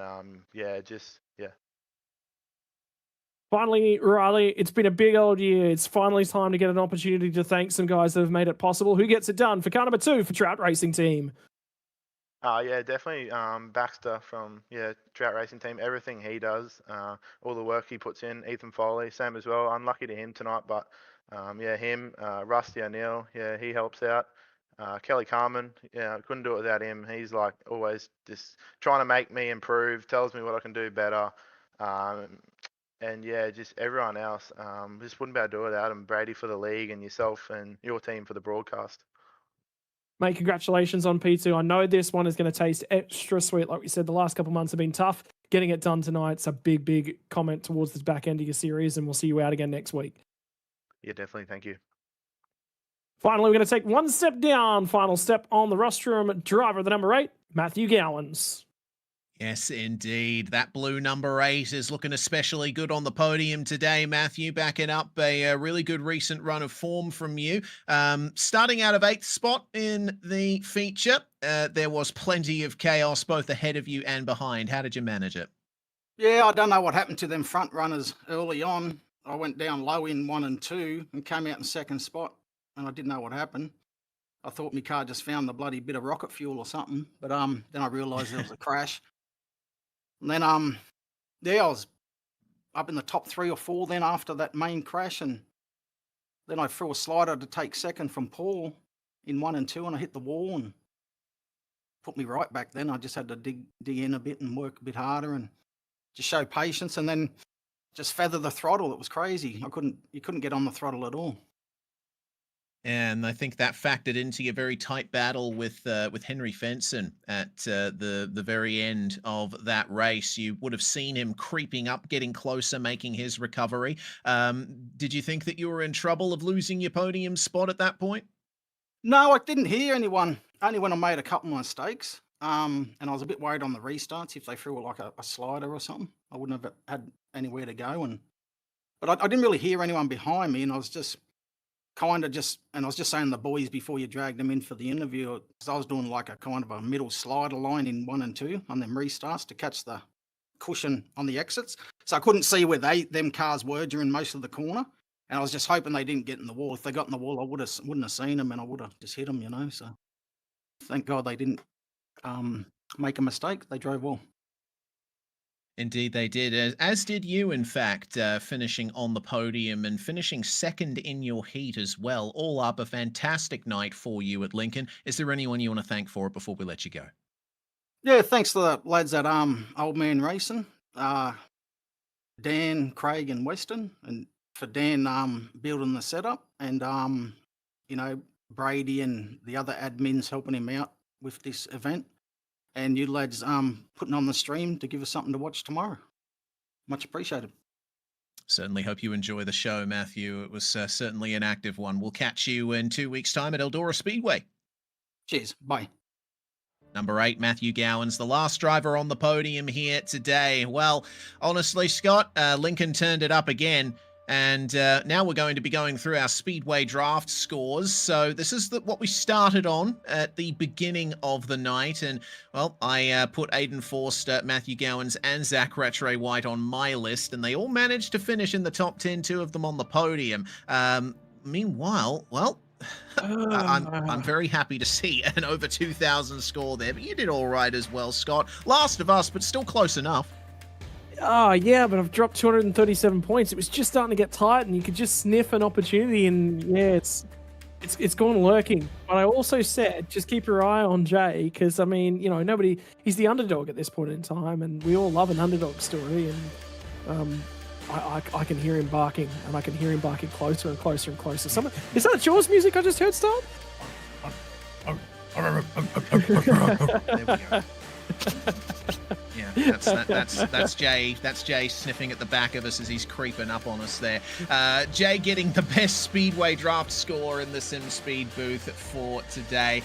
yeah. Finally, Riley, it's been a big old year. It's finally time to get an opportunity to thank some guys that have made it possible. Who gets it done for car number 2 for Trout Racing Team? Yeah, definitely Baxter from Trout Racing Team. Everything he does, all the work he puts in. Ethan Foley, same as well. Unlucky to him tonight, but yeah, him. Rusty O'Neill, yeah, he helps out. Kelly Carmen, yeah, couldn't do it without him. He's like always just trying to make me improve, tells me what I can do better. And yeah, just everyone else. Just wouldn't be able to do it without him. Brady for the league and yourself and your team for the broadcast. Mate, congratulations on P2. I know this one is going to taste extra sweet. Like we said, the last couple of months have been tough. Getting it done tonight's a big, big comment towards the back end of your series, and we'll see you out again next week. Yeah, definitely. Thank you. Finally, we're going to take one step down. Final step on the rostrum. Driver, the number 8, Matthew Gowans. Yes, indeed. That blue number 8 is looking especially good on the podium today, Matthew, backing up a really good recent run of form from you. Starting out of 8th spot in the feature, there was plenty of chaos both ahead of you and behind. How did you manage it? Yeah, I don't know what happened to them front runners early on. I went down low in 1 and 2 and came out in 2nd spot, and I didn't know what happened. I thought my car just found the bloody bit of rocket fuel or something, but then I realised there was a crash. And then yeah, I was up in the top 3 or 4 then after that main crash, and then I threw a slider to take second from Paul in 1 and 2, and I hit the wall and put me right back. Then I just had to dig in a bit and work a bit harder and just show patience, and then just feather the throttle. It was crazy. You couldn't get on the throttle at all. And I think that factored into your very tight battle with Henry Fenson at the very end of that race. You would have seen him creeping up, getting closer, making his recovery. Did you think that you were in trouble of losing your podium spot at that point? No, I didn't hear anyone. Only when I made a couple of mistakes. And I was a bit worried on the restarts if they threw like a slider or something. I wouldn't have had anywhere to go. But I didn't really hear anyone behind me, and I was just and I was just saying to the boys before you dragged them in for the interview, I was doing like a kind of a middle slider line in 1 and 2 on them restarts to catch the cushion on the exits. So I couldn't see where them cars were during most of the corner, and I was just hoping they didn't get in the wall. If they got in the wall, I wouldn't have seen them, and I would have just hit them, So thank God they didn't make a mistake. They drove well. Indeed, they did, as did you, in fact, finishing on the podium and finishing second in your heat as well. All up, a fantastic night for you at Lincoln. Is there anyone you want to thank for it before we let you go? Yeah, thanks to the lads at Old Man Racing, Dan, Craig, and Weston, and for Dan building the setup, and Brady and the other admins helping him out with this event, and you lads putting on the stream to give us something to watch tomorrow. Much appreciated. Certainly hope you enjoy the show, Matthew. It was certainly an active one. We'll catch you in 2 weeks' time at Eldora Speedway. Cheers. Bye. Number 8, Matthew Gowans, the last driver on the podium here today. Well, honestly, Scott, Lincoln turned it up again. And now we're going to be going through our Speedway draft scores. So this is what we started on at the beginning of the night. And, well, I put Aiden Forster, Matthew Gowans, and Zach Rattray White on my list. And they all managed to finish in the top 10, 2 of them on the podium. Meanwhile, well, I'm very happy to see an over 2,000 score there. But you did all right as well, Scott. Last of us, but still close enough. Oh, yeah, but I've dropped 237 points. It was just starting to get tight, and you could just sniff an opportunity, and yeah, it's gone lurking. But I also said, just keep your eye on Jay, because, I mean, he's the underdog at this point in time, and we all love an underdog story, and I can hear him barking, and I can hear him barking closer and closer and closer. Is that Jaws music I just heard start? There we go. Yeah, that's Jay. That's Jay sniffing at the back of us as he's creeping up on us there. Jay getting the best Speedway draft score in the SimSpeed booth for today.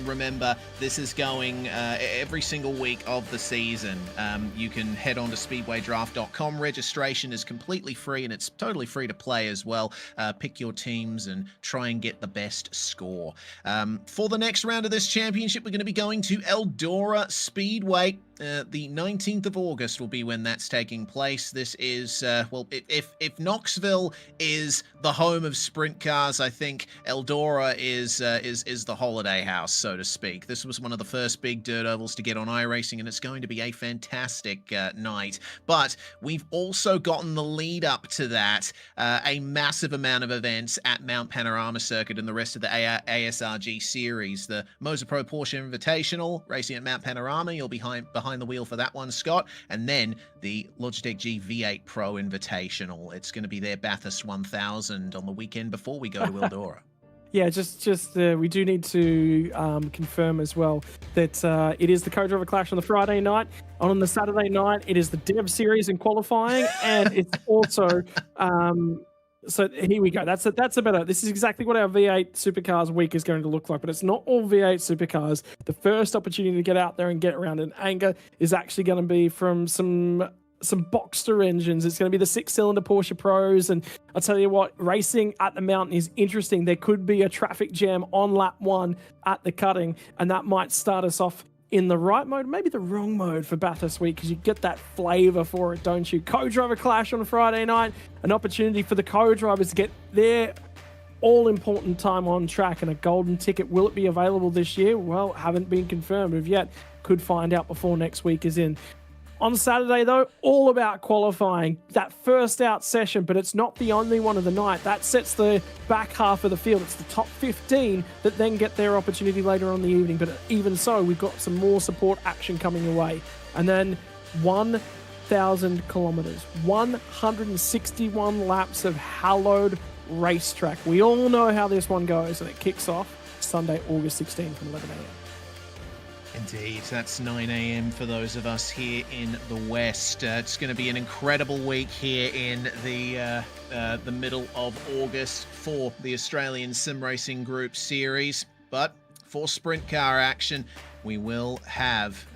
Remember, this is going every single week of the season. You can head on to speedwaydraft.com. Registration is completely free, and it's totally free to play as well. Pick your teams and try and get the best score. For the next round of this championship, we're going to be going to Eldora Speedway. The 19th of August will be when that's taking place. This is, well, if Knoxville is the home of sprint cars, I think Eldora is the holiday house, so to speak. This was one of the first big dirt ovals to get on iRacing, and it's going to be a fantastic night. But we've also gotten the lead up to that, a massive amount of events at Mount Panorama Circuit and the rest of the ASRG series. The Moser Pro Porsche Invitational, racing at Mount Panorama. You'll be behind the wheel for that one, Scott. And then the Logitech G V8 Pro Invitational. It's going to be their Bathurst 1000 on the weekend before we go to Eldora. Yeah, just we do need to confirm as well that it is the Co-Driver Clash on the Friday night. On the Saturday night, it is the Dev Series in qualifying, and it's also... So here we go. That's about it. This is exactly what our V8 Supercars week is going to look like, but it's not all V8 Supercars. The first opportunity to get out there and get around in anger is actually going to be from some Boxster engines. It's going to be the 6-cylinder Porsche Pros, and I'll tell you what, racing at the mountain is interesting. There could be a traffic jam on lap 1 at the cutting, and that might start us off in the right mode, maybe the wrong mode for Bathurst week, because you get that flavor for it, don't you? Co-Driver Clash on Friday night, an opportunity for the co-drivers to get their all-important time on track and a golden ticket. Will it be available this year? Well, haven't been confirmed of yet. Could find out before next week is in. On Saturday, though, all about qualifying. That first out session, but it's not the only one of the night. That sets the back half of the field. It's the top 15 that then get their opportunity later on in the evening. But even so, we've got some more support action coming away. And then 1,000 kilometers, 161 laps of hallowed racetrack. We all know how this one goes, and it kicks off Sunday, August 16 from 11 a.m. Indeed, that's 9 a.m. for those of us here in the West. It's going to be an incredible week here in the middle of August for the Australian Sim Racing Group Series. But for sprint car action, we will have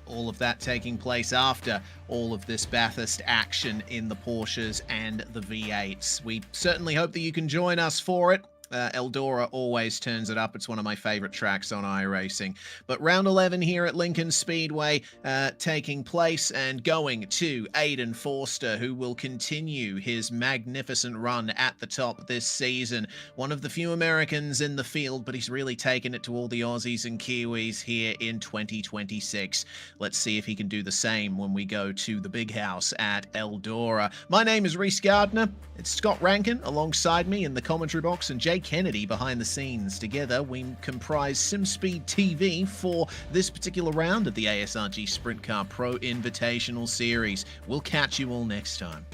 all of that taking place after all of this Bathurst action in the Porsches and the V8s. We certainly hope that you can join us for it. Eldora always turns it up. It's one of my favorite tracks on iRacing. But round 11 here at Lincoln Speedway taking place, and going to Aiden Forster, who will continue his magnificent run at the top this season. One of the few Americans in the field, but he's really taken it to all the Aussies and Kiwis here in 2026. Let's see if he can do the same when we go to the big house at Eldora. My name is Reese Gardner. It's Scott Rankin alongside me in the commentary box, and Jay Kennedy behind the scenes. Together, we comprise SimSpeed TV for this particular round of the ASRG Sprintcar Pro Invitational Series. We'll catch you all next time.